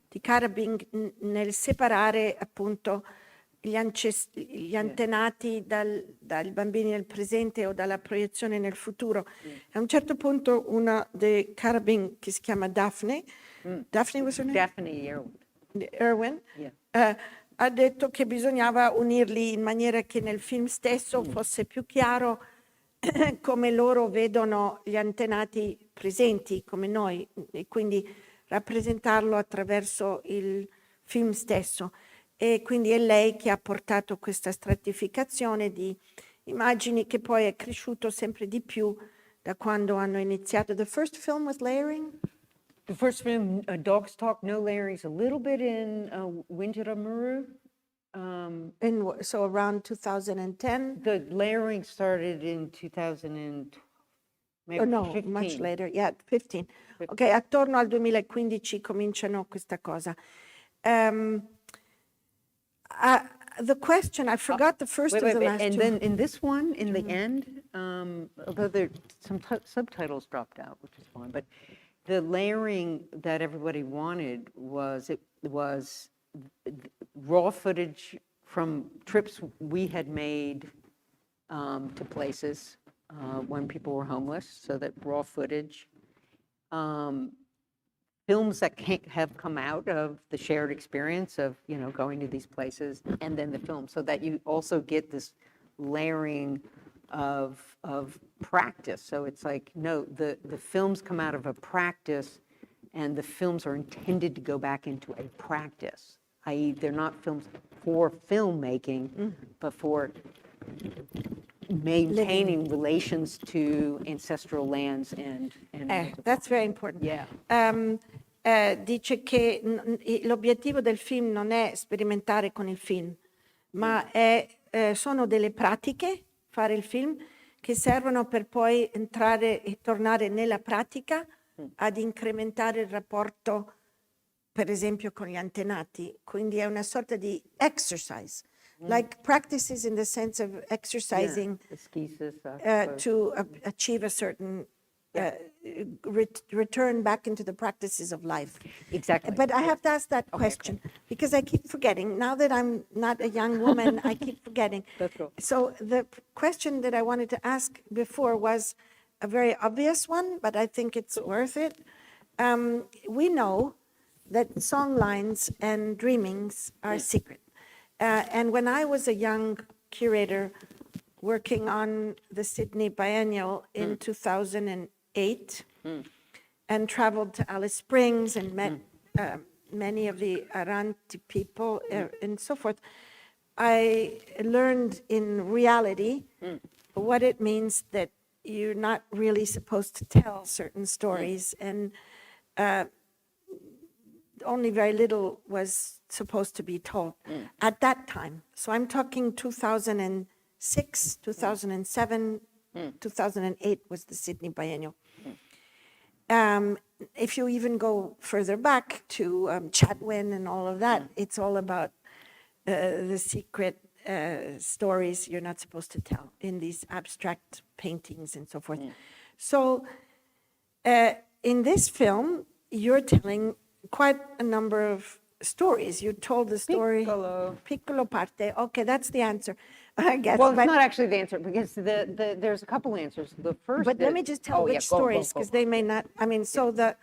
di Karrabing nel separare appunto gli antenati dai bambini nel presente o dalla proiezione nel futuro. A un certo punto una dei Karrabing, che si chiama Daphne, Daphne was her name? Daphne Irwin, ha detto che bisognava unirli in maniera che nel film stesso fosse più chiaro come loro vedono gli antenati presenti, come noi, e quindi rappresentarlo attraverso il film stesso. E quindi è lei che ha portato questa stratificazione di immagini che poi è cresciuto sempre di più da quando hanno iniziato. The first film with layering? The first film, Dogs Talk, no layerings, a little bit in Winjira-Muru. So around 2010? The layering started in 2000 maybe no, 15. much later, yeah, 15. Ok, attorno al 2015 cominciano questa cosa. The question, I forgot the first of the last and two. then in this one, in the end, although there some subtitles dropped out, which is fine, but the layering that everybody wanted was raw footage from trips we had made to places when people were homeless, so that raw footage. Films that have come out of the shared experience of, going to these places, and then the film, so that you also get this layering of practice. So it's like, no, the films come out of a practice, and the films are intended to go back into a practice, i.e. they're not films for filmmaking, but for maintaining relations to ancestral lands and that's very important. Yeah. Dice che l'obiettivo del film non è sperimentare con il film, ma sono delle pratiche, fare il film, che servono per poi entrare e tornare nella pratica ad incrementare il rapporto, per esempio, con gli antenati. Quindi è una sorta di exercise. Like practices in the sense of exercising to achieve a certain return back into the practices of life. Exactly. But I have to ask that question because I keep forgetting. Now that I'm not a young woman, I keep forgetting. That's cool. So the question that I wanted to ask before was a very obvious one, but I think it's worth it. We know that song lines and dreamings are secret. And when I was a young curator working on the Sydney Biennial in 2008 and traveled to Alice Springs and met many of the Aranti people and so forth, I learned in reality what it means that you're not really supposed to tell certain stories, and only very little was supposed to be told at that time. So I'm talking 2006, 2007, 2008 was the Sydney Biennial. If you even go further back to Chatwin and all of that, it's all about the secret stories you're not supposed to tell in these abstract paintings and so forth. So in this film, you're telling quite a number of stories. You told the story. Piccolo parte. Okay, that's the answer, I guess. Well, it's not actually the answer, because there's a couple answers. The first But let me just tell which stories, because they may not, so the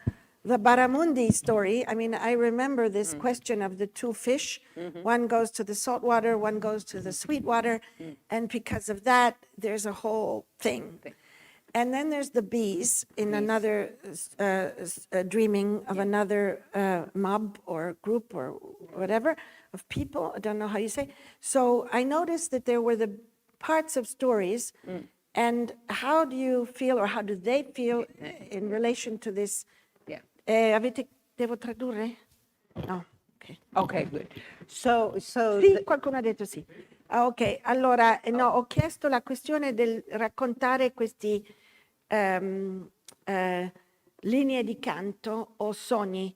Barramundi story, I remember this question of the two fish. One goes to the salt water, one goes to the sweet water, and because of that, there's a whole thing. And then there's the bees in another dreaming of another mob or group or whatever of people. I don't know how you say. So I noticed that there were the parts of stories. And how do you feel, or how do they feel in relation to this? Devo tradurre? No. Okay. Okay, good. So Sì, qualcuno ha detto sì. Ok, allora, no, ho chiesto la questione del raccontare questi linee di canto o sogni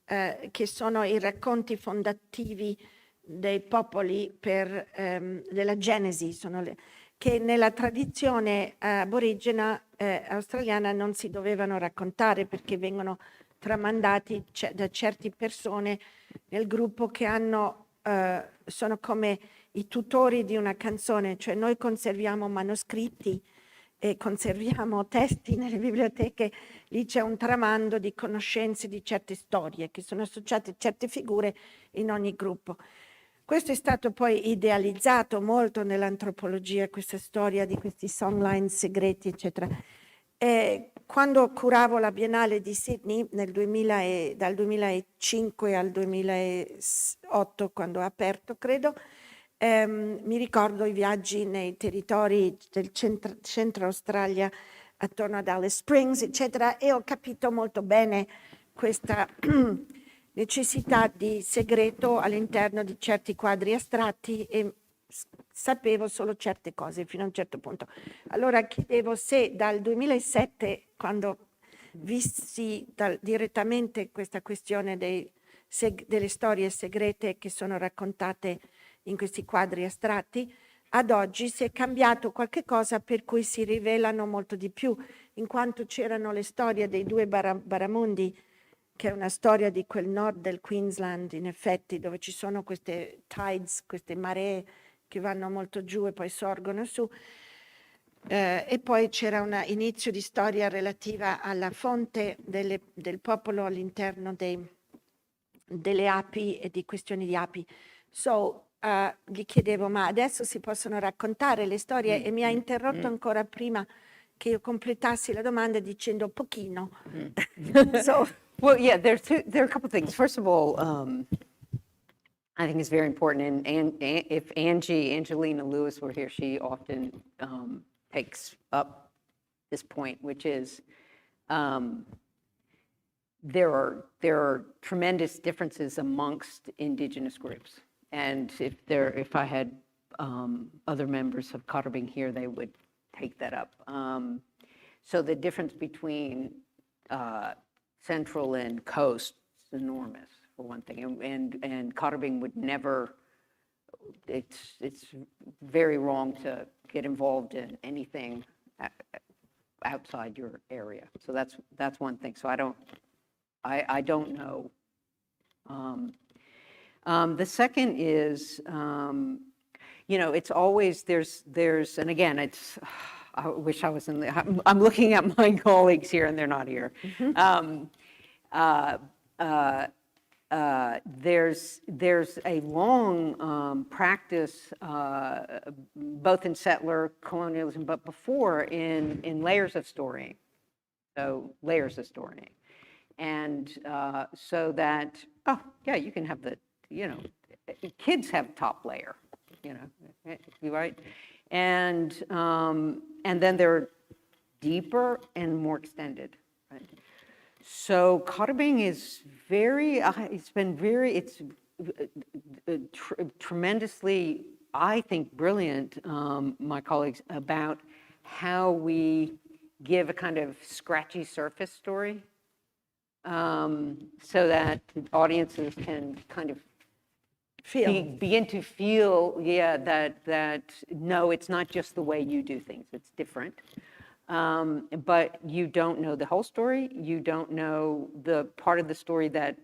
che sono i racconti fondativi dei popoli della Genesi, che nella tradizione aborigena australiana non si dovevano raccontare perché vengono tramandati da certe persone nel gruppo che sono come i tutori di una canzone, cioè noi conserviamo manoscritti e conserviamo testi nelle biblioteche, lì c'è un tramando di conoscenze di certe storie che sono associate a certe figure in ogni gruppo. Questo è stato poi idealizzato molto nell'antropologia, questa storia di questi songline segreti, eccetera. E quando curavo la Biennale di Sydney dal 2005 al 2008, quando ha aperto, credo, mi ricordo i viaggi nei territori del centro Australia, attorno ad Alice Springs, eccetera, e ho capito molto bene questa necessità di segreto all'interno di certi quadri astratti e sapevo solo certe cose fino a un certo punto. Allora chiedevo se dal 2007, quando visti direttamente questa questione delle storie segrete che sono raccontate in questi quadri astratti, ad oggi si è cambiato qualche cosa per cui si rivelano molto di più, in quanto c'erano le storie dei due baramundi, che è una storia di quel nord del Queensland, in effetti, dove ci sono queste tides, queste maree che vanno molto giù e poi sorgono su. E poi c'era un inizio di storia relativa alla fonte del popolo all'interno delle api e di questioni di api. Gli chiedevo, ma adesso si possono raccontare le storie? E mi ha interrotto ancora prima che io completassi la domanda dicendo pochino. Well, yeah, there are a couple of things. First of all, I think it's very important, and if Angelina Lewis were here, she often takes up this point, which is there are tremendous differences amongst Indigenous groups, and if I had other members of Karrabing here, they would take that up. So the difference between Central and Coast is enormous, for one thing, and Karrabing would never. It's very wrong to get involved in anything outside your area. So that's one thing. So I don't know. The second is, it's always there's and again it's. I wish I was I'm looking at my colleagues here and they're not here. There's a long practice, both in settler colonialism, but before in layers of storying. So layers of storying. And so that, you can have kids have top layer, right? And then they're deeper and more extended, right? So Karrabing is it's tremendously, I think, brilliant, my colleagues, about how we give a kind of scratchy surface story, so that audiences can kind of begin to feel, that no, it's not just the way you do things, it's different. But you don't know the whole story. You don't know the part of the story that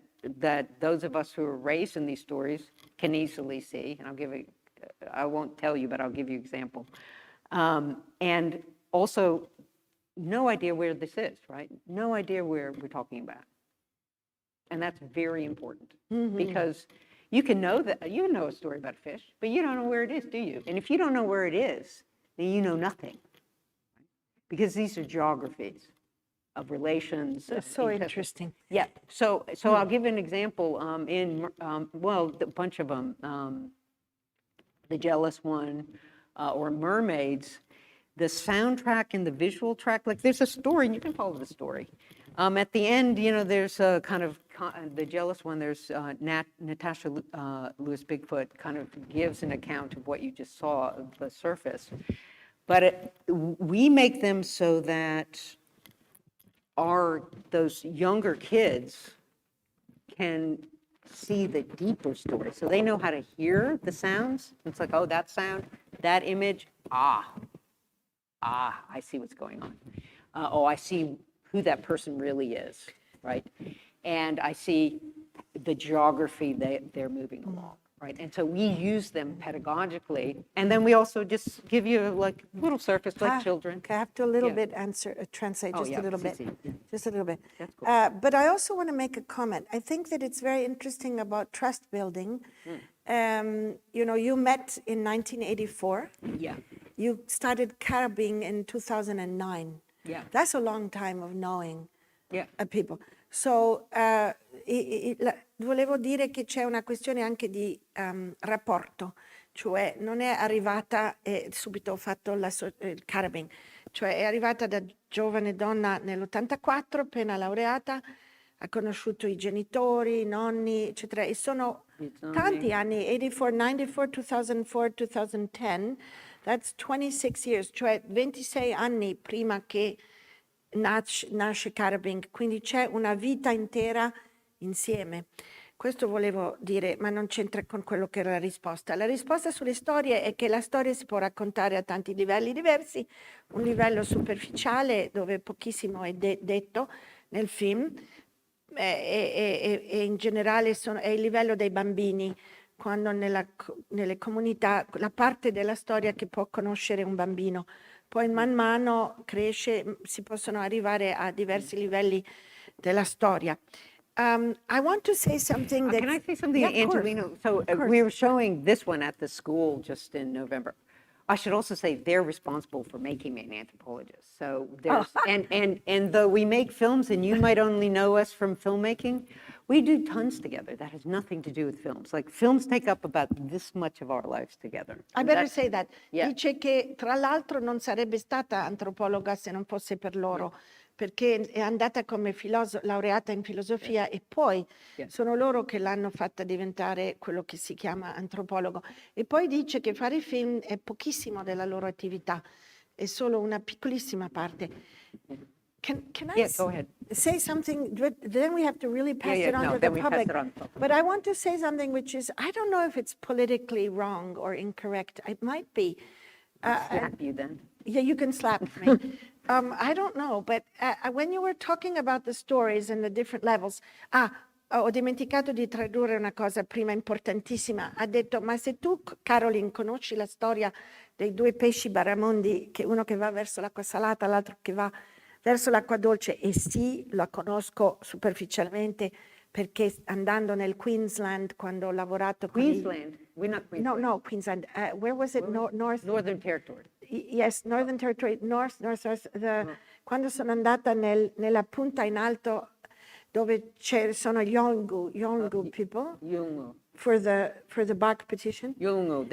those of us who are raised in these stories can easily see. And I won't tell you, but I'll give you an example. And also, no idea where this is, right? No idea where we're talking about. And that's very important, because you can know that you know a story about a fish, but you don't know where it is, do you? And if you don't know where it is, then you know nothing. Because these are geographies of relations. That's so interesting. Yeah. So I'll give an example. A bunch of them. The Jealous One, or Mermaids. The soundtrack and the visual track. Like there's a story, and you can follow the story. At the end, there's a kind of the Jealous One. There's Natasha Lewis Bigfoot kind of gives an account of what you just saw of the surface. But we make them so that those younger kids can see the deeper story. So they know how to hear the sounds. It's like, oh, that sound, that image, I see what's going on. I see who that person really is, right? and I see the geography they're moving along, right? And so we use them pedagogically, and then we also just give you like little surface like children. I have to a little bit translate just a little bit. Yeah. Just a little bit. That's cool. But I also want to make a comment. I think that it's very interesting about trust building. You met in 1984. Yeah. You started Karrabing in 2009. Yeah. That's a long time of knowing people. So, volevo dire che c'è una questione anche di rapporto, cioè non è arrivata e subito ho fatto il Karrabing, cioè è arrivata da giovane donna nell'84, appena laureata, ha conosciuto i genitori, i nonni, eccetera, e sono tanti anni, 84, 94, 2004, 2010, that's 26 years, cioè 26 anni prima che nasce Karrabing, quindi c'è una vita intera insieme. Questo volevo dire, ma non c'entra con quello che era la risposta. La risposta sulle storie è che la storia si può raccontare a tanti livelli diversi, un livello superficiale dove pochissimo è detto nel film e in generale è il livello dei bambini, quando nelle comunità, la parte della storia che può conoscere un bambino. Poi man mano cresce, si possono arrivare a diversi livelli della storia. I want to say something that... Can I say something, Angelina? So we were showing this one at the school just in November. I should also say they're responsible for making me an anthropologist. So there's, and though we make films and you might only know us from filmmaking, we do tons together. That has nothing to do with films. Like films take up about this much of our lives together. I better say that. Dice che tra l'altro non sarebbe stata antropologa se non fosse per loro, perché è andata come laureata in filosofia e poi sono loro che l'hanno fatta diventare quello che si chiama antropologo. E poi dice che fare film è pochissimo della loro attività, è solo una piccolissima parte. Can I go ahead. say something? Then we have to really pass it on to the public. But I want to say something which is, I don't know if it's politically wrong or incorrect. It might be. Slap you then. Yeah, you can slap me. I don't know, but when you were talking about the stories and the different levels, ho dimenticato di tradurre una cosa prima importantissima. Ha detto, ma se tu, Caroline, conosci la storia dei due pesci barramondi, che uno che va verso l'acqua salata, l'altro che va verso l'acqua dolce, e sì, la conosco superficialmente, perché andando nel Queensland, quando ho lavorato con Queensland? We're not Queensland. No, Queensland. Where was it? Northern Territory. Yes, Northern Territory, North. Quando sono andata nella punta in alto dove sono Yolngu people. Yolngu. For the bark petition. Yolngu,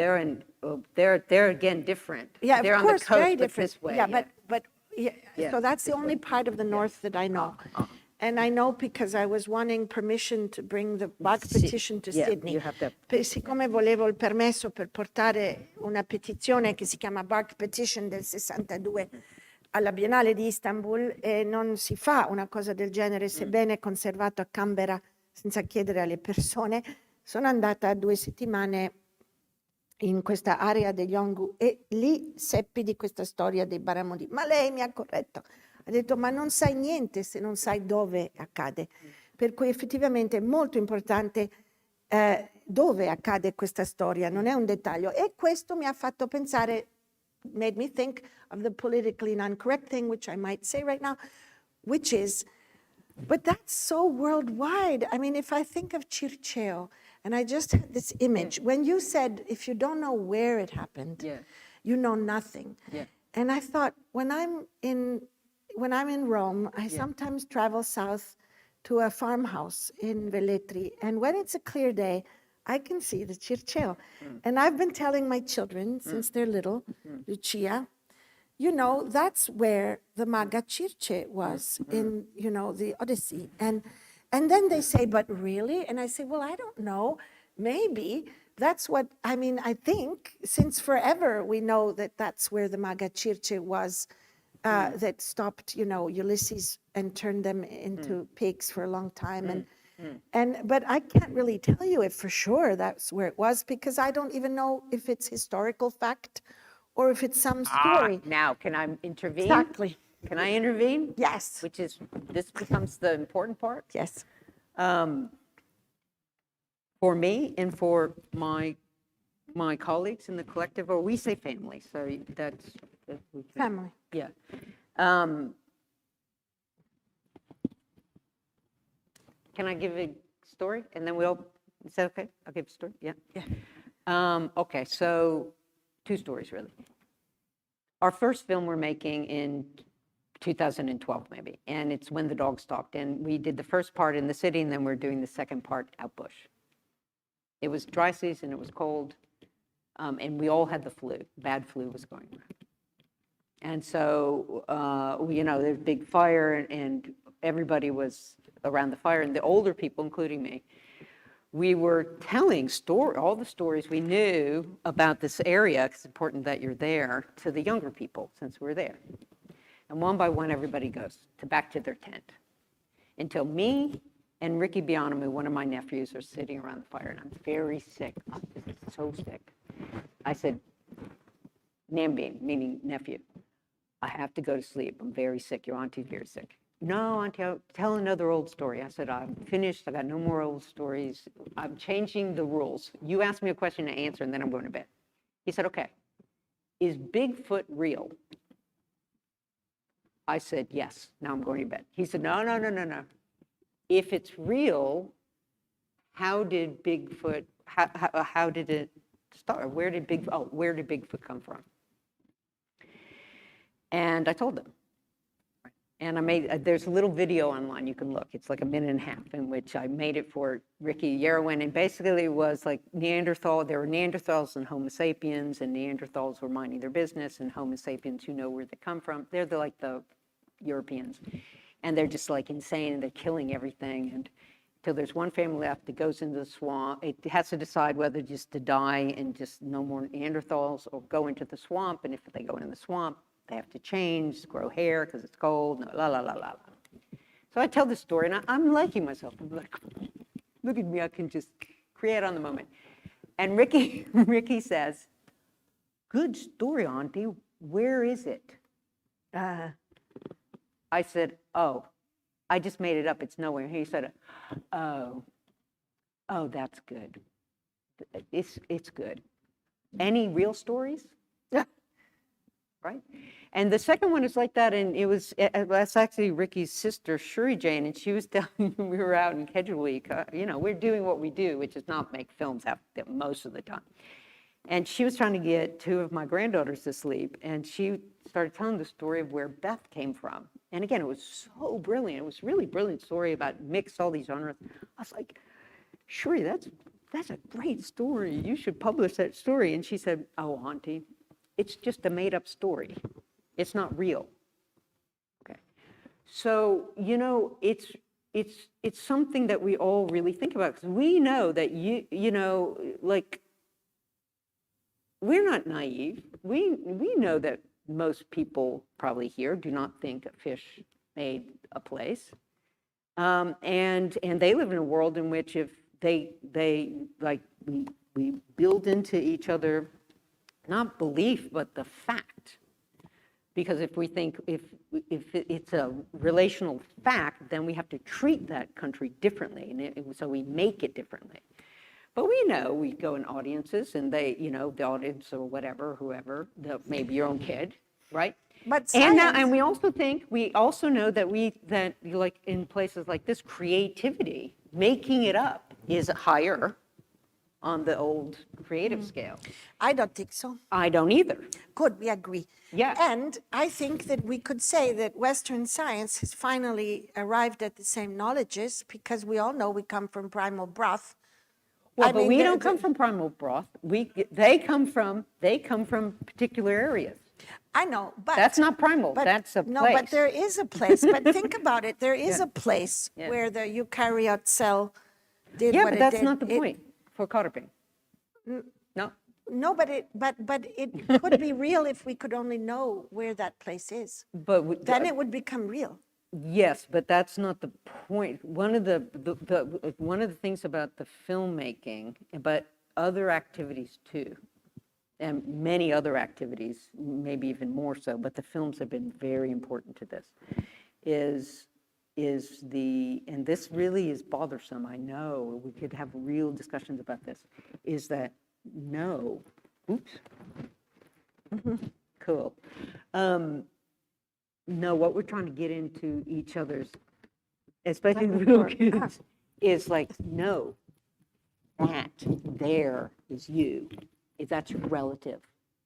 they're again different. Yeah, they're of on course, the coast, very but different. this way. But so that's the only part of the north that I know. And I know because I was wanting permission to bring the bark petition to Sydney. You have to. Siccome volevo il permesso per portare una petizione che si chiama Bark Petition del 62 alla Biennale di Istanbul, e non si fa una cosa del genere sebbene conservato a Canberra senza chiedere alle persone, sono andata 2 settimane in questa area degli Yolngu e lì seppi di questa storia dei barramundi. Ma lei mi ha corretto. Ha detto, ma non sai niente se non sai dove accade. Per cui effettivamente è molto importante dove accade questa storia, non è un dettaglio. E questo mi ha fatto pensare, made me think of the politically non-correct thing, which I might say right now, which is, but that's so worldwide. I mean, if I think of Circeo, and I just had this image, when you said, if you don't know where it happened, you know nothing. And I thought, when I'm in Rome, I sometimes travel south to a farmhouse in Velletri. And when it's a clear day, I can see the Circeo. And I've been telling my children since they're little, Lucia, that's where the Maga Circe was in, the Odyssey. And then they say, but really? And I say, well, I don't know. Maybe that's what, I think since forever we know that that's where the Maga Circe was. That stopped, Ulysses and turned them into pigs for a long time. But I can't really tell you if for sure that's where it was, because I don't even know if it's historical fact or if it's some story. Now, can I intervene? Exactly. Can I intervene? Yes. This becomes the important part? Yes. For me and for my colleagues in the collective, or we say family, so that's Family. yeah. Can I give a story and then is that okay? I'll give a story, yeah? Yeah. Okay, so 2 stories really. Our first film we're making in 2012 maybe, and it's When the Dogs Talked, and we did the first part in the city, and then we're doing the second part out bush. It was dry season, it was cold, and we all had the flu. Bad flu was going around. And so, there's a big fire, and everybody was around the fire, and the older people, including me, we were telling all the stories we knew about this area, because it's important that you're there, to the younger people, since we're there. And one by one, everybody goes back to their tent, until me and Ricky Bianamu, one of my nephews, are sitting around the fire, and I'm very sick. I'm so sick. I said, Nambeen, meaning nephew, I have to go to sleep. I'm very sick. Your auntie's very sick. No, auntie, I'll tell another old story. I said, I'm finished. I got no more old stories. I'm changing the rules. You ask me a question to answer, and then I'm going to bed. He said, okay. Is Bigfoot real? I said, yes. Now I'm going to bed. He said, no. If it's real, how did Bigfoot, how did it start? Where did Bigfoot come from? And I told them. And I made, there's a little video online you can look. It's like 1.5 minutes in which I made it for Ricky Yerwin. And basically it was like Neanderthal, there were Neanderthals and Homo sapiens, and Neanderthals were minding their business, and Homo sapiens who know where they come from. They're like the Europeans. And they're just like insane, and they're killing everything. And till there's one family left that goes into the swamp. It has to decide whether just to die and just no more Neanderthals, or go into the swamp. And if they go into the swamp, they have to change, grow hair because it's cold, la, la, la, la. So I tell this story, and I'm liking myself. I'm like, look at me, I can just create on the moment. And Ricky says, good story, Auntie, where is it? I said, oh, I just made it up, it's nowhere. He said, oh, that's good. It's good. Any real stories? Right? And the second one is like that, and that's actually Ricky's sister, Shuri Jane, and she was telling me, we were out in Kedgeweek, we're doing what we do, which is not make films most of the time. And she was trying to get 2 of my granddaughters to sleep, and she started telling the story of where Beth came from. And again, it was so brilliant. It was a really brilliant story about mixed all these genres. I was like, Shuri, that's a great story. You should publish that story. And she said, oh, Auntie, it's just a made-up story. It's not real. Okay. So, it's something that we all really think about, because we know that, we're not naive. We know that most people probably here do not think a fish made a place. And they live in a world in which if we build into each other, not belief, but the fact. Because if we think, if it's a relational fact, then we have to treat that country differently, and so we make it differently. But we know, we go in audiences, and they, the audience or whatever, whoever, maybe your own kid, right? But science... And we also know that like in places like this, creativity, making it up, is higher on the old creative scale. I don't think so. I don't either. Good, we agree. Yeah. And I think that we could say that Western science has finally arrived at the same knowledges, because we all know we come from primal broth. Well, but we don't come from primal broth. They come from particular areas. I know, but... That's not primal, that's a place. No, but there is a place. But think about it. There is a place where the eukaryote cell did what it did. Yeah, but that's not the point for Karrabing. No? No, but it could be real if we could only know where that place is. But then it would become real. Yes, but that's not the point. One of the things about the filmmaking, but other activities too, and many other activities, maybe even more so, but the films have been very important to this, is and this really is bothersome, I know, we could have real discussions about this, is that no, oops, cool. No, what we're trying to get into each other's, especially little kids, is like, no, that there is you. That's your relative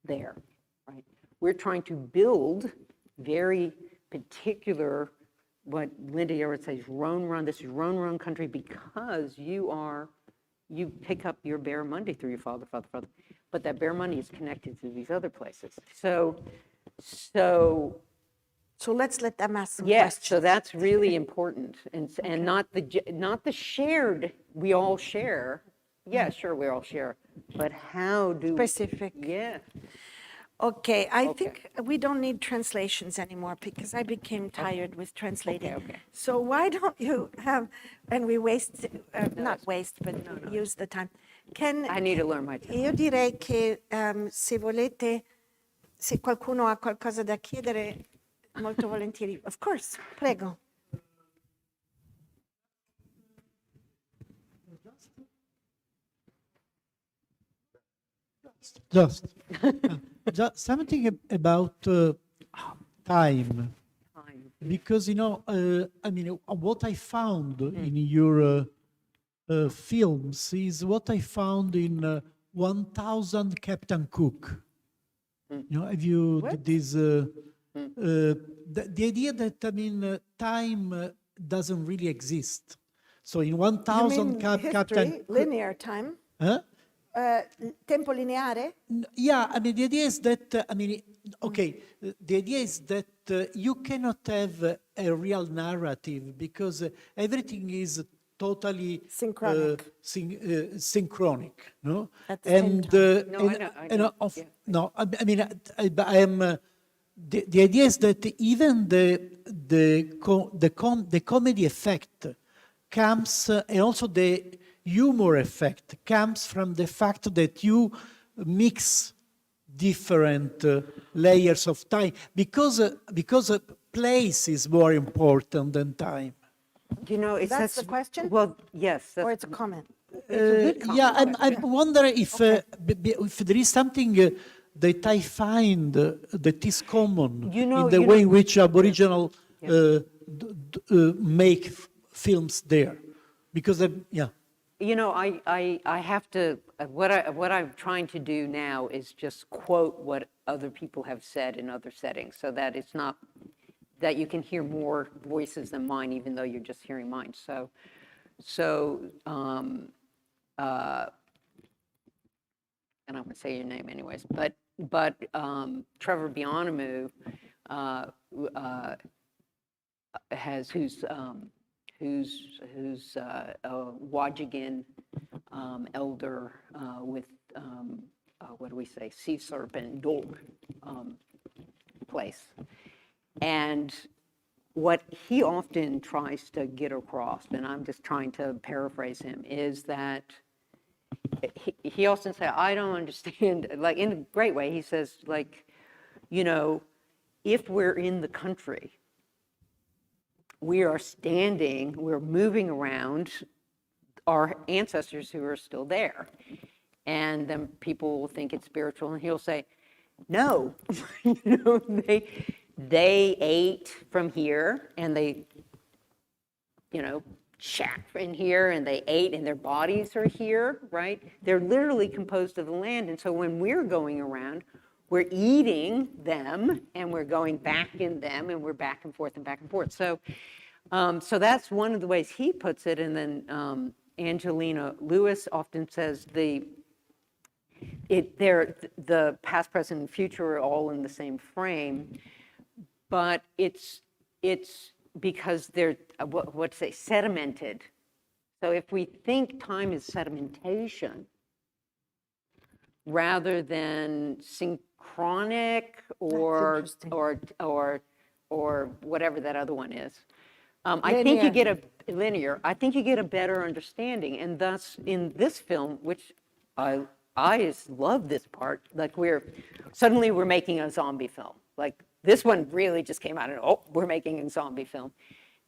there, right? We're trying to build very particular, what Linda would say is this is Rhone country, because you pick up your bare Monday through your father, but that bare Monday is connected to these other places. So let's let them ask some yes, questions. so that's really important, and not the shared, we all share. Yeah, sure, we all share, but how do Specific. Yeah. Okay, I think we don't need translations anymore because I became tired with translating. Okay. So why don't you have, and we waste, not waste, but use the time. I need to learn my time. Io direi che se volete, se qualcuno ha qualcosa da chiedere, molto volentieri. Of course, prego. Just something about time, because I mean, what I found in your films is what I found in 1000 Captain Cook. Have you this? The idea that time doesn't really exist. So in 1000 Captain linear time. Huh? Tempo lineare? Yeah, I mean, the idea is that, the idea is that you cannot have a real narrative because everything is totally synchronic. Synchronic, no? At the same time. No, I mean, I am. The idea is that even the comedy effect comes, and also the humor effect comes from the fact that you mix different layers of time, because place is more important than time. That's the question? Well, yes. Or it's a comment? Yeah, I wonder if there is something that I find that is common in the way in which Aboriginal make films there, because yeah. I have to, what I'm trying to do now is just quote what other people have said in other settings, so that it's not, that you can hear more voices than mine, even though you're just hearing mine. So and I'm gonna say your name anyways, but Trevor Bionamu who's a Wajigan elder with what do we say, sea serpent dog place, and what he often tries to get across, and I'm just trying to paraphrase him, is that he often says, I don't understand, like in a great way, he says, like, if we're in the country, we are standing, we're moving around our ancestors who are still there. And then people will think it's spiritual, and he'll say, no, they ate from here, and they, shack in here, and they ate, and their bodies are here, right? They're literally composed of the land. And so when we're going around, we're eating them, and we're going back in them, and we're back and forth and back and forth. So that's one of the ways he puts it. And then Angelina Lewis often says the past, present, and future are all in the same frame, but it's because they're sedimented. So if we think time is sedimentation rather than synchronic or whatever that other one is, I think you get linear. I think you get a better understanding, and thus in this film, which I just love this part. Like we're making a zombie film. Like this one really just came out and we're making a zombie film,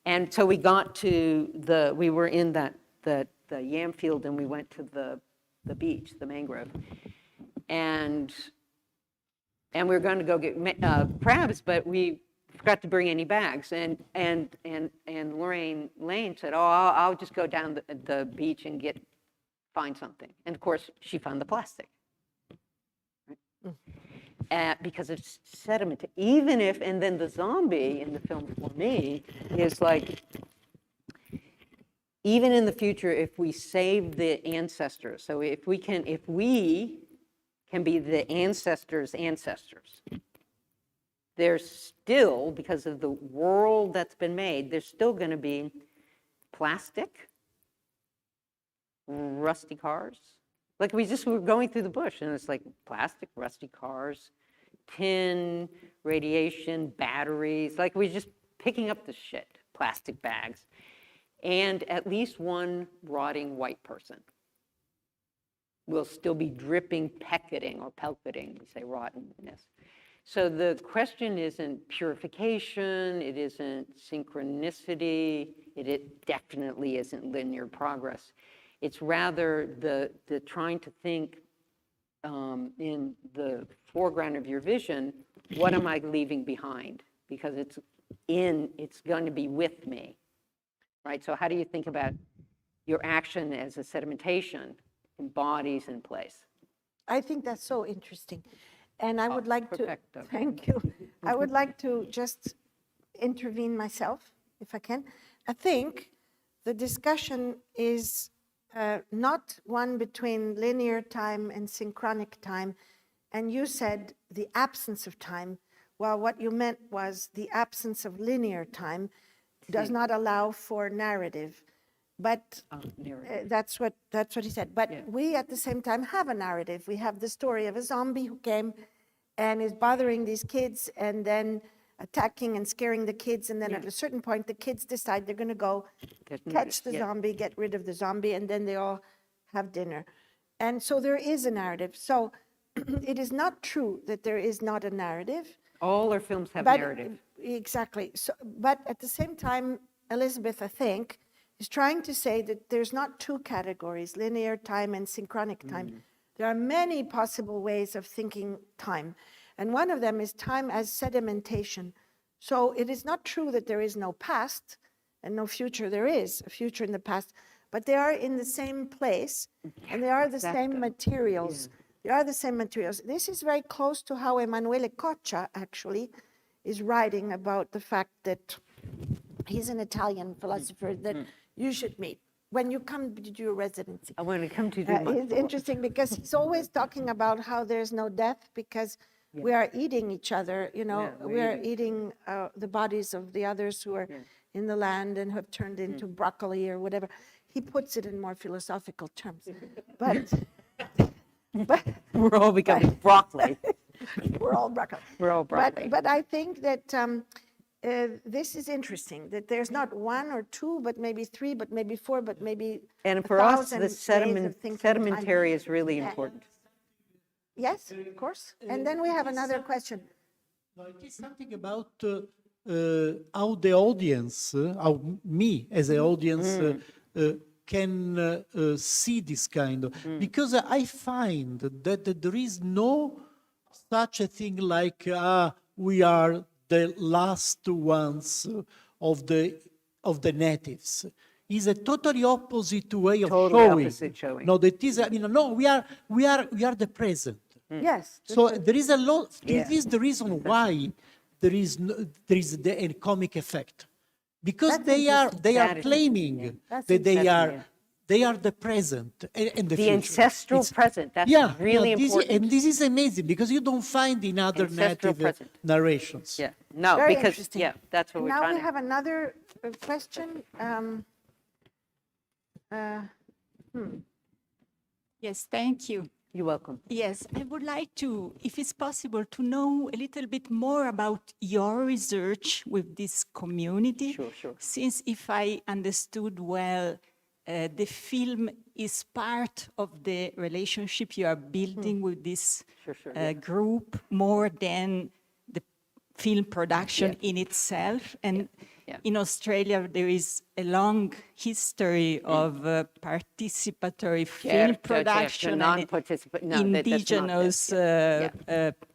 And so we got to we were in the yam field, and we went to the beach, the mangrove. And we were going to go get crabs, but we forgot to bring any bags. And Lorraine Lane said, "Oh, I'll just go down the beach and find something." And of course, she found the plastic. Right? Because it's sediment. Even if, and then the zombie in the film for me is like, even in the future, if we save the ancestors, so if we can be the ancestors' ancestors, there's still, because of the world that's been made, there's still going to be plastic, rusty cars. Like we were going through the bush, and it's like plastic, rusty cars, tin, radiation, batteries. Like we're just picking up the shit, plastic bags, and at least one rotting white person will still be dripping, pecketing, or pelketing, we say rottenness. So the question isn't purification, it isn't synchronicity, it definitely isn't linear progress. It's rather the trying to think in the foreground of your vision, what am I leaving behind? Because it's going to be with me, right? So how do you think about your action as a sedimentation in bodies in place? I think that's so interesting. And I would like perfecto. to, thank you. I would like to just intervene myself, if I can. I think the discussion is not one between linear time and synchronic time. And you said the absence of time. Well, what you meant was the absence of linear time does not allow for narrative. But that's what he said. But we, at the same time, have a narrative. We have the story of a zombie who came and is bothering these kids and then attacking and scaring the kids. And then at a certain point, the kids decide they're going to go catch the zombie, get rid of the zombie, and then they all have dinner. And so there is a narrative. So it is not true that there is not a narrative. All our films have narrative. Exactly. So, but at the same time, Elizabeth, I think, is trying to say that there's not two categories, linear time and synchronic time. There are many possible ways of thinking time. And one of them is time as sedimentation. So it is not true that there is no past and no future. There is a future in the past, but they are in the same place and they are the same materials. They are the same materials. This is very close to how Emanuele Coccia actually is writing about the fact that he's an Italian philosopher that you should meet when you come to do your residency. I want to come to do It's interesting because he's always talking about how there's no death because we are eating each other, you know, we're eating the bodies of the others who are in the land and have turned into broccoli or whatever. He puts it in more philosophical terms. But we're all becoming broccoli. We're all broccoli. We're all broccoli. But I think that this is interesting, that there's not one or two, but maybe three, but maybe four, but maybe And for us, the 1,000 ways of thinking sedimentary time. is really important. Yes, of course. And then we have another question. No, it is something about how the audience, how me as an audience can see this kind of, because I find that there is no such a thing like we are the last ones of the natives. Is a totally opposite way of showing. No, that is. I mean, no, we are the present. Yes. So there is a lot. This is the reason why there is a comic effect, because they are claiming that they are the present and the future. Ancestral present. That's really important. And this is amazing because you don't find in other native narrations. Yeah. No, Very because interesting. that's what we're Now trying we to. have another question. Yes, thank you. You're welcome. Yes, I would like to, if it's possible, to know a little bit more about your research with this community. Sure. Since if I understood well, the film is part of the relationship you are building with this group more than the film production in itself. And in Australia there is a long history of participatory film production and indigenous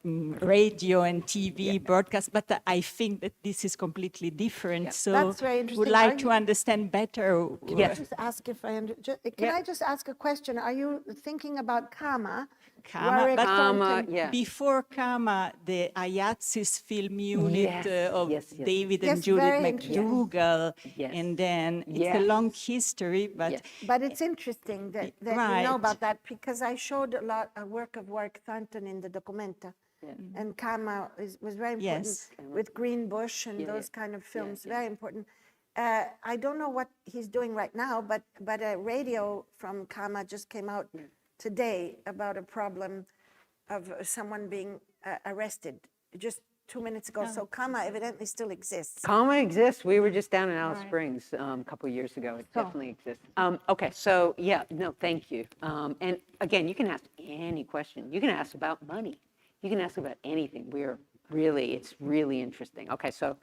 radio and TV broadcast, but I think that this is completely different. So That's very interesting. would like to understand better. Yes. Just ask if I can I just ask a question? Are you thinking about Karma? Before Karma, the Ayatzis film unit of David and Judith McDougall, and then it's a long history, but it's interesting that you know about that, because I showed a work of Warwick Thornton in the documenta, and Karma was very important with Green Bush and those kind of films, very important. I don't know what he's doing right now, but a radio from Karma just came out today about a problem of someone being arrested just 2 minutes ago. So Karma evidently still exists. Karma exists. We were just down in Alice Springs a couple of years ago. It definitely exists. Okay, so thank you. And again, you can ask any question. You can ask about money. You can ask about anything. It's really interesting. Okay, so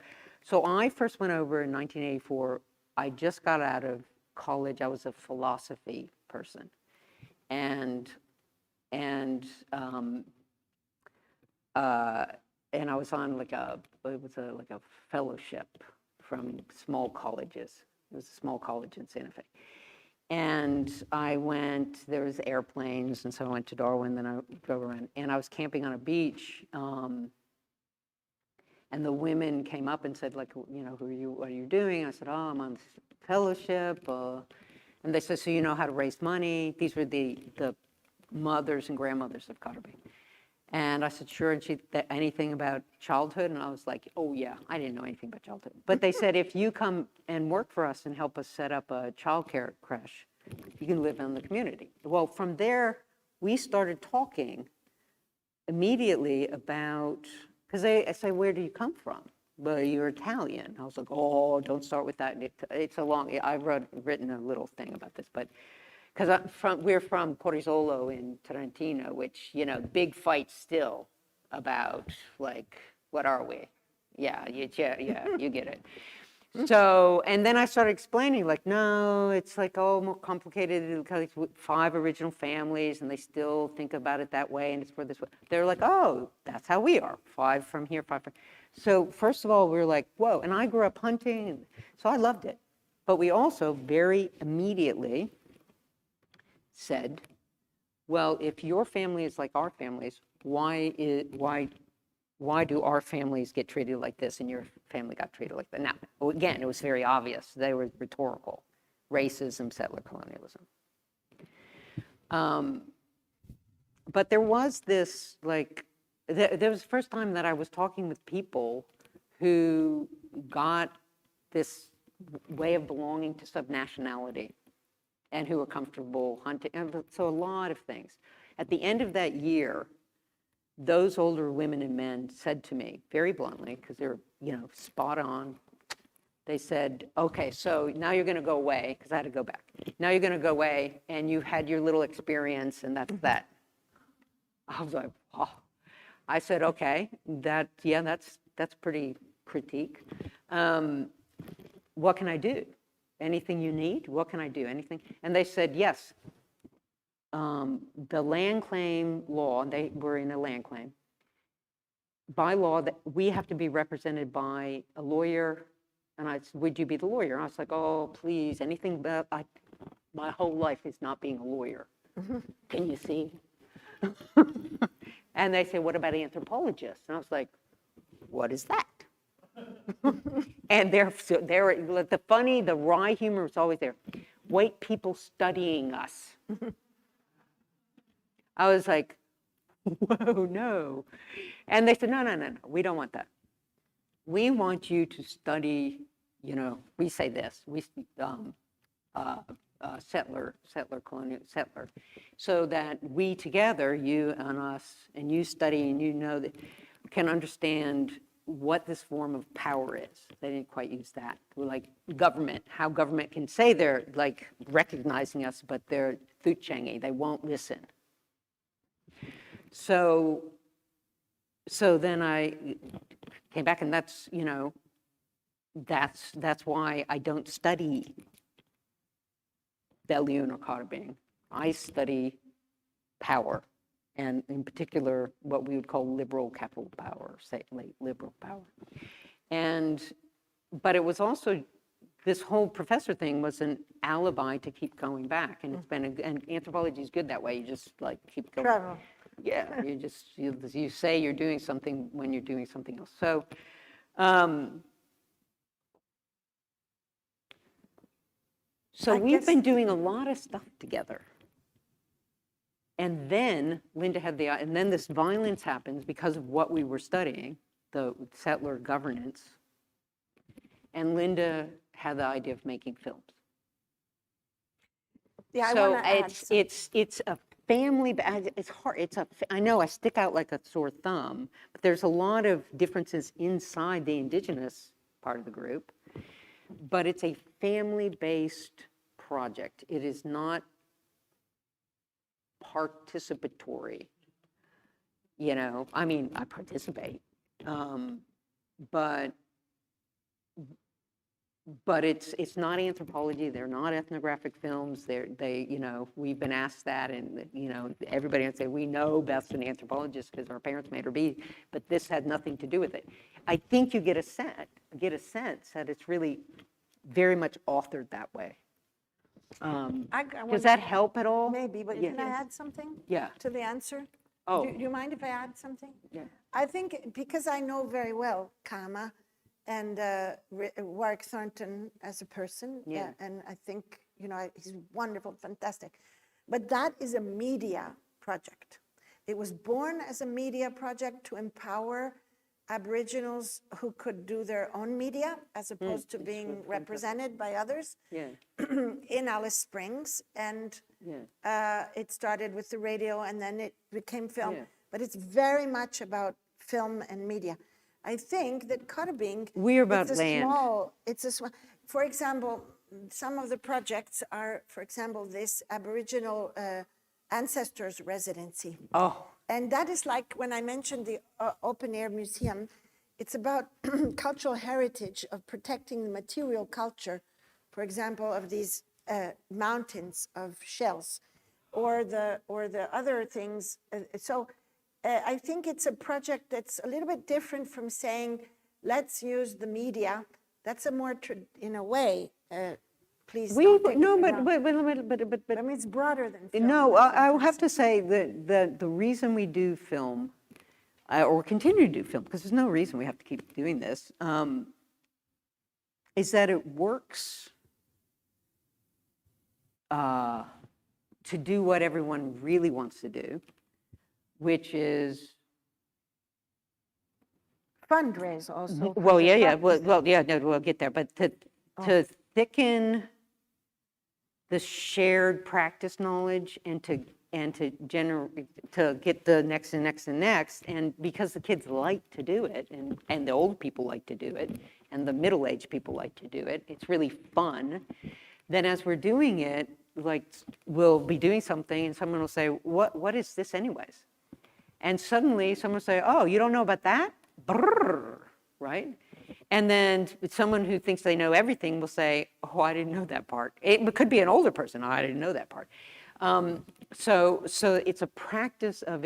I first went over in 1984. I just got out of college. I was a philosophy person. And I was on like a fellowship from small colleges. It was a small college in Santa Fe. And I went, there was airplanes, and so I went to Darwin, then I drove around, and I was camping on a beach, and the women came up and said, like, what are you doing? I said, I'm on fellowship, and they said, so you know how to raise money? These were the mothers and grandmothers of Karrabing. And I said, sure. And anything about childhood? And I was like, oh, yeah, I didn't know anything about childhood. But they said, if you come and work for us and help us set up a childcare creche, you can live in the community. Well, from there, we started talking immediately about, because I say, where do you come from? Well, you're Italian. I was like, oh, don't start with that. It's a long, I've written a little thing about this, but because we're from Porizolo in Trentino, which, big fight still about, like, what are we? Yeah, you get it. So, and then I started explaining, like, no, it's like, more complicated, because it's 5 original families, and they still think about it that way, and it's for this way. They're like, oh, that's how we are, 5 from here, 5 from here. So first of all, we were like, whoa, and I grew up hunting, and so I loved it. But we also very immediately said, well, if your family is like our families, why do our families get treated like this and your family got treated like that? Now, again, it was very obvious. They were rhetorical. Racism, settler colonialism. But there was this, like, there was the first time that I was talking with people who got this way of belonging to subnationality and who were comfortable hunting. And so a lot of things. At the end of that year, those older women and men said to me very bluntly, because they're, spot on. They said, okay, so now you're going to go away, because I had to go back. Now you're going to go away, and you've had your little experience, and that's that. I was like, oh. I said, okay, that's pretty critique. What can I do? Anything you need? What can I do? Anything? And they said, yes. The land claim law, they were in a land claim. By law, that we have to be represented by a lawyer. And I said, would you be the lawyer? And I was like, oh, please, anything but, my whole life is not being a lawyer. Can you see? And they said, what about anthropologists? And I was like, what is that? And the wry humor was always there. White people studying us. I was like, whoa, no. And they said, no, we don't want that. We want you to study, we say this, settler, so that we together, you and us, and you study, and that can understand what this form of power is. They didn't quite use that. We're like government, how government can say they're like recognizing us, but they're thuchengi, they won't listen. So then I came back, and that's, that's why I don't study Belyun or Karrabing. I study power, and in particular, what we would call liberal capital power, say late liberal power. But it was also, this whole professor thing was an alibi to keep going back, and it's been, and anthropology is good that way. You just like keep going. Travel. Yeah, you say you're doing something when you're doing something else. So, we've been doing a lot of stuff together. And then Linda had and then this violence happens because of what we were studying, the settler governance. And Linda had the idea of making films. Yeah, so it's a family, it's hard. I know I stick out like a sore thumb, but there's a lot of differences inside the indigenous part of the group. But it's a family-based project. It is not participatory. You know, I mean, I participate, but it's not anthropology. They're not ethnographic films. You know, we've been asked that, and you know, everybody would say we know Beth's an anthropologist because our parents made her be, but this had nothing to do with it. I think you get a sense that it's really very much authored that way. Does that help at all? Maybe, but can I add something? Yeah. To the answer? Oh. Do you mind if I add something? Yeah. I think because I know very well Kama and Warwick Thornton as a person, Yeah. And I think, you know, he's wonderful, fantastic. But that is a media project. It was born as a media project to empower Aboriginals who could do their own media as opposed to being represented by others in Alice Springs. And it started with the radio and then it became film. Yeah. But it's very much about film and media. I think that Karrabing, we're about land. For example, some of the projects are, for example, this Aboriginal ancestors residency. Oh. And that is like when I mentioned the open air museum, it's about cultural heritage of protecting the material culture, for example, of these mountains of shells, or the other things. I think it's a project that's a little bit different from saying, let's use the media. That's a more, in a way, please. I mean, it's broader than film. No, I have to say that the reason we do film, or continue to do film, because there's no reason we have to keep doing this, is that it works to do what everyone really wants to do, which is fundraise also. Well, yeah. Well, yeah. No, we'll get there. But to thicken the shared practice knowledge and to get the next and next and next, and because the kids like to do it, and the old people like to do it, and the middle-aged people like to do it, it's really fun. Then as we're doing it, like we'll be doing something and someone will say, what is this anyways? And suddenly someone will say, oh, you don't know about that? Brrr, right? And then someone who thinks they know everything will say, oh, I didn't know that part. It could be an older person, oh, I didn't know that part. So it's a practice of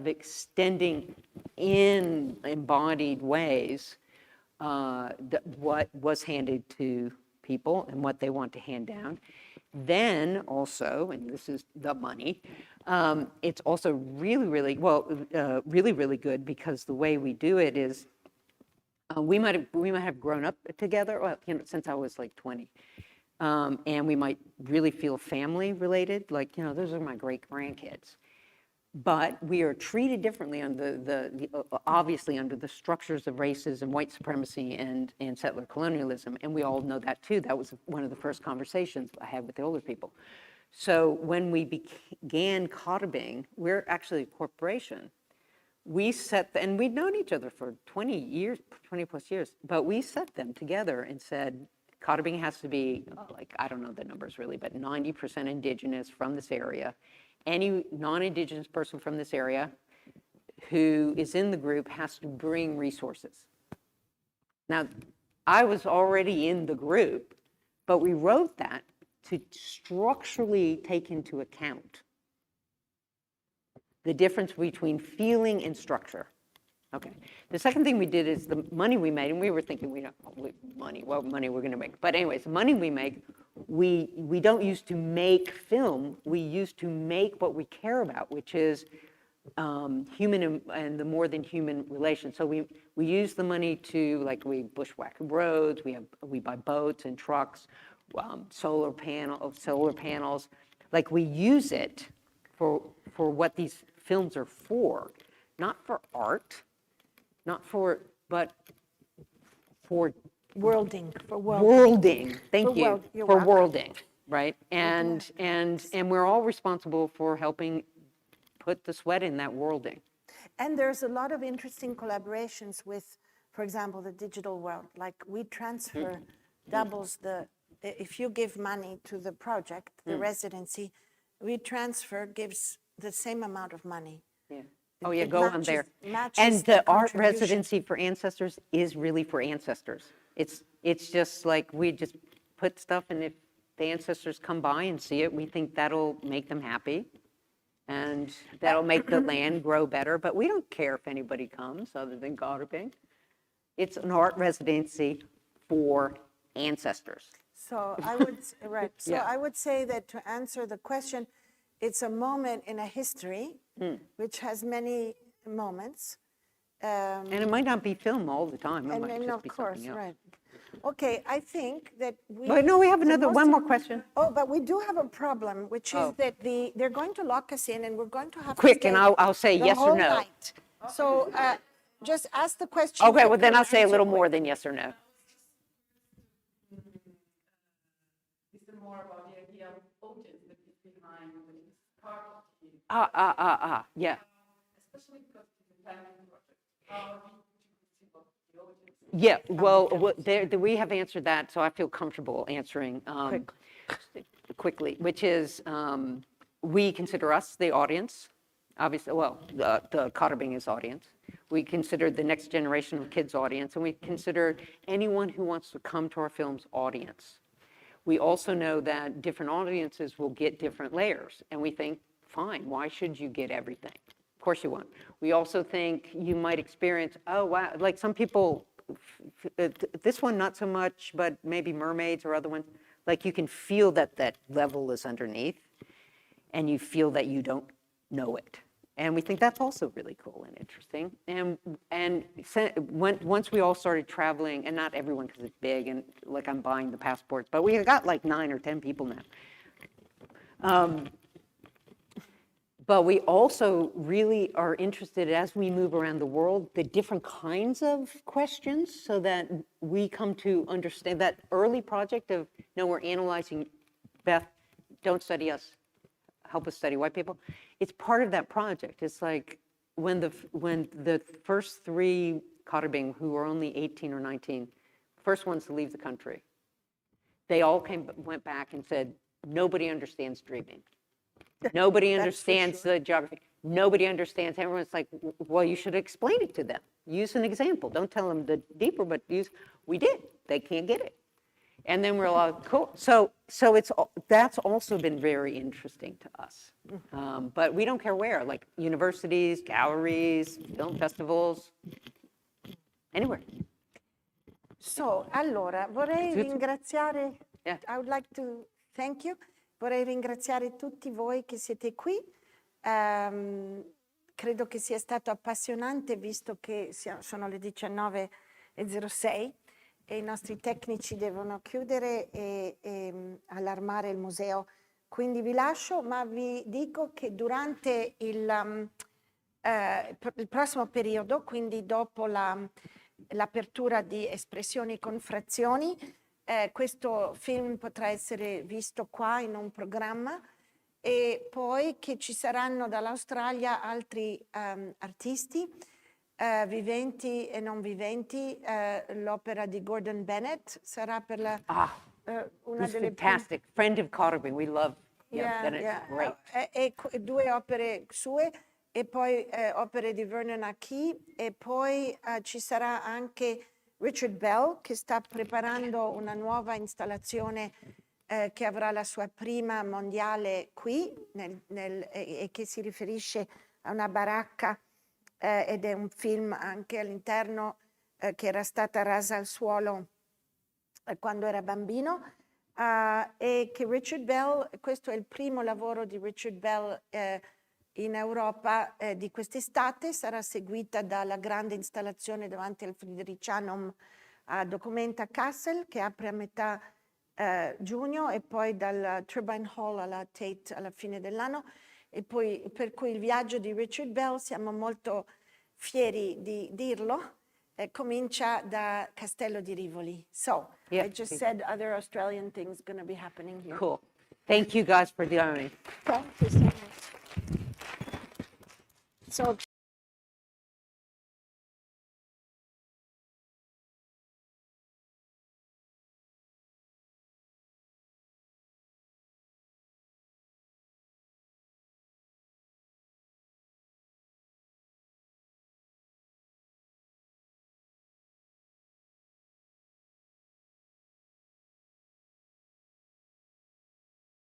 extending in embodied ways what was handed to people and what they want to hand down. Then also, and this is the money, it's also really, really, really good because the way we do it is, we might have grown up together, well, you know, since I was like 20. And we might really feel family related, like, you know, those are my great grandkids. But we are treated differently under obviously under the structures of racism, white supremacy, and settler colonialism. And we all know that too. That was one of the first conversations I had with the older people. So when we began Karrabing, we're actually a corporation. And we'd known each other for 20 plus years, but we set them together and said, Karrabing has to be, like, I don't know the numbers really, but 90% indigenous from this area. Any non-indigenous person from this area who is in the group has to bring resources. Now, I was already in the group, but we wrote that to structurally take into account the difference between feeling and structure. Okay. The second thing we did is the money we made, and we were thinking, what money we're going to make. But anyways, the money we make, we don't use to make film. We use to make what we care about, which is human and the more than human relation. So we use the money to, like, we bushwhack roads. We buy boats and trucks, solar panels. Like, we use it for what these films are for, not for art, but for worlding. Thank you. For worlding, right? And we're all responsible for helping put the sweat in that worlding. And there's a lot of interesting collaborations with, for example, the digital world. Like, we transfer doubles if you give money to the project, the residency, we transfer gives the same amount of money. Yeah. Oh yeah, go on there. And the art residency for ancestors is really for ancestors. It's just like we just put stuff, and if the ancestors come by and see it, we think that'll make them happy, and that'll make the land grow better. But we don't care if anybody comes other than Karrabing. It's an art residency for ancestors. So I would I would say that to answer the question, it's a moment in a history which has many moments. And it might not be film all the time. It And might then, just of be course, something else. right. Okay, I think that we... But no, we have one more question. Oh, but we do have a problem, which is that they're going to lock us in, and we're going to have Quick, to and stay I'll say the yes or whole no. night. So just ask the question. Okay, well, then quickly I'll say a and little answer more quick. than yes or no. Is it more about the idea of audience that is behind the part of the Yeah. especially because it's a planning project. How do you conceive of the audience? Yeah, well, we have answered that, so I feel comfortable answering quickly, which is we consider us the audience, obviously, well, the Karrabing is audience. We consider the next generation of kids audience, and we consider anyone who wants to come to our films audience. We also know that different audiences will get different layers, and we think, fine, why should you get everything? Of course you won't. We also think you might experience, oh, wow, like some people, this one not so much, but maybe mermaids or other ones, like you can feel that that level is underneath, and you feel that you don't know it. And we think that's also really cool and interesting. And once we all started traveling, and not everyone because it's big and like I'm buying the passports, but we got like 9 or 10 people now. But we also really are interested as we move around the world, the different kinds of questions so that we come to understand that early project of, no, we're analyzing, Beth, don't study us, help us study white people. It's part of that project. It's like when the first 3 Karrabing, who were only 18 or 19, first ones to leave the country, they all went back and said, nobody understands dreaming. Nobody understands the geography. Nobody understands. Everyone's like, well, you should explain it to them. Use an example. Don't tell them the deeper, but we did. They can't get it. And then we're like, cool. So that's also been very interesting to us. But we don't care where, like universities, galleries, film festivals, anywhere. So, allora, vorrei ringraziare, Yeah. I would like to thank you. Vorrei ringraziare tutti voi che siete qui. Credo che sia stato appassionante, visto che sono le 19:06 e i nostri tecnici devono chiudere e allarmare il museo. Quindi vi lascio, ma vi dico che durante il prossimo periodo, quindi dopo l'apertura di Espressioni con frazioni, questo film potrà essere visto qua in un programma, e poi che ci saranno dall'Australia altri artisti viventi e non viventi. L'opera di Gordon Bennett sarà per una delle fantastic. Friend of Karrabing, we love Bennett. Great. E 2 opere sue, e poi opere di Vernon Akey, e poi ci sarà anche Richard Bell, che sta preparando una nuova installazione che avrà la sua prima mondiale qui e che si riferisce a una baracca ed è un film anche all'interno che era stata rasa al suolo quando era bambino e che Richard Bell, questo è il primo lavoro di Richard Bell in Europa di quest'estate, sarà seguita dalla grande installazione davanti al Friedrichianum a Documenta Kassel che apre a metà giugno e poi dal Turbine Hall alla Tate alla fine dell'anno e poi per cui il viaggio di Richard Bell, siamo molto fieri di dirlo, comincia da Castello di Rivoli. So, I just said other Australian things going to be happening here. Cool. Thank you guys for the honoring. Thank you so much. So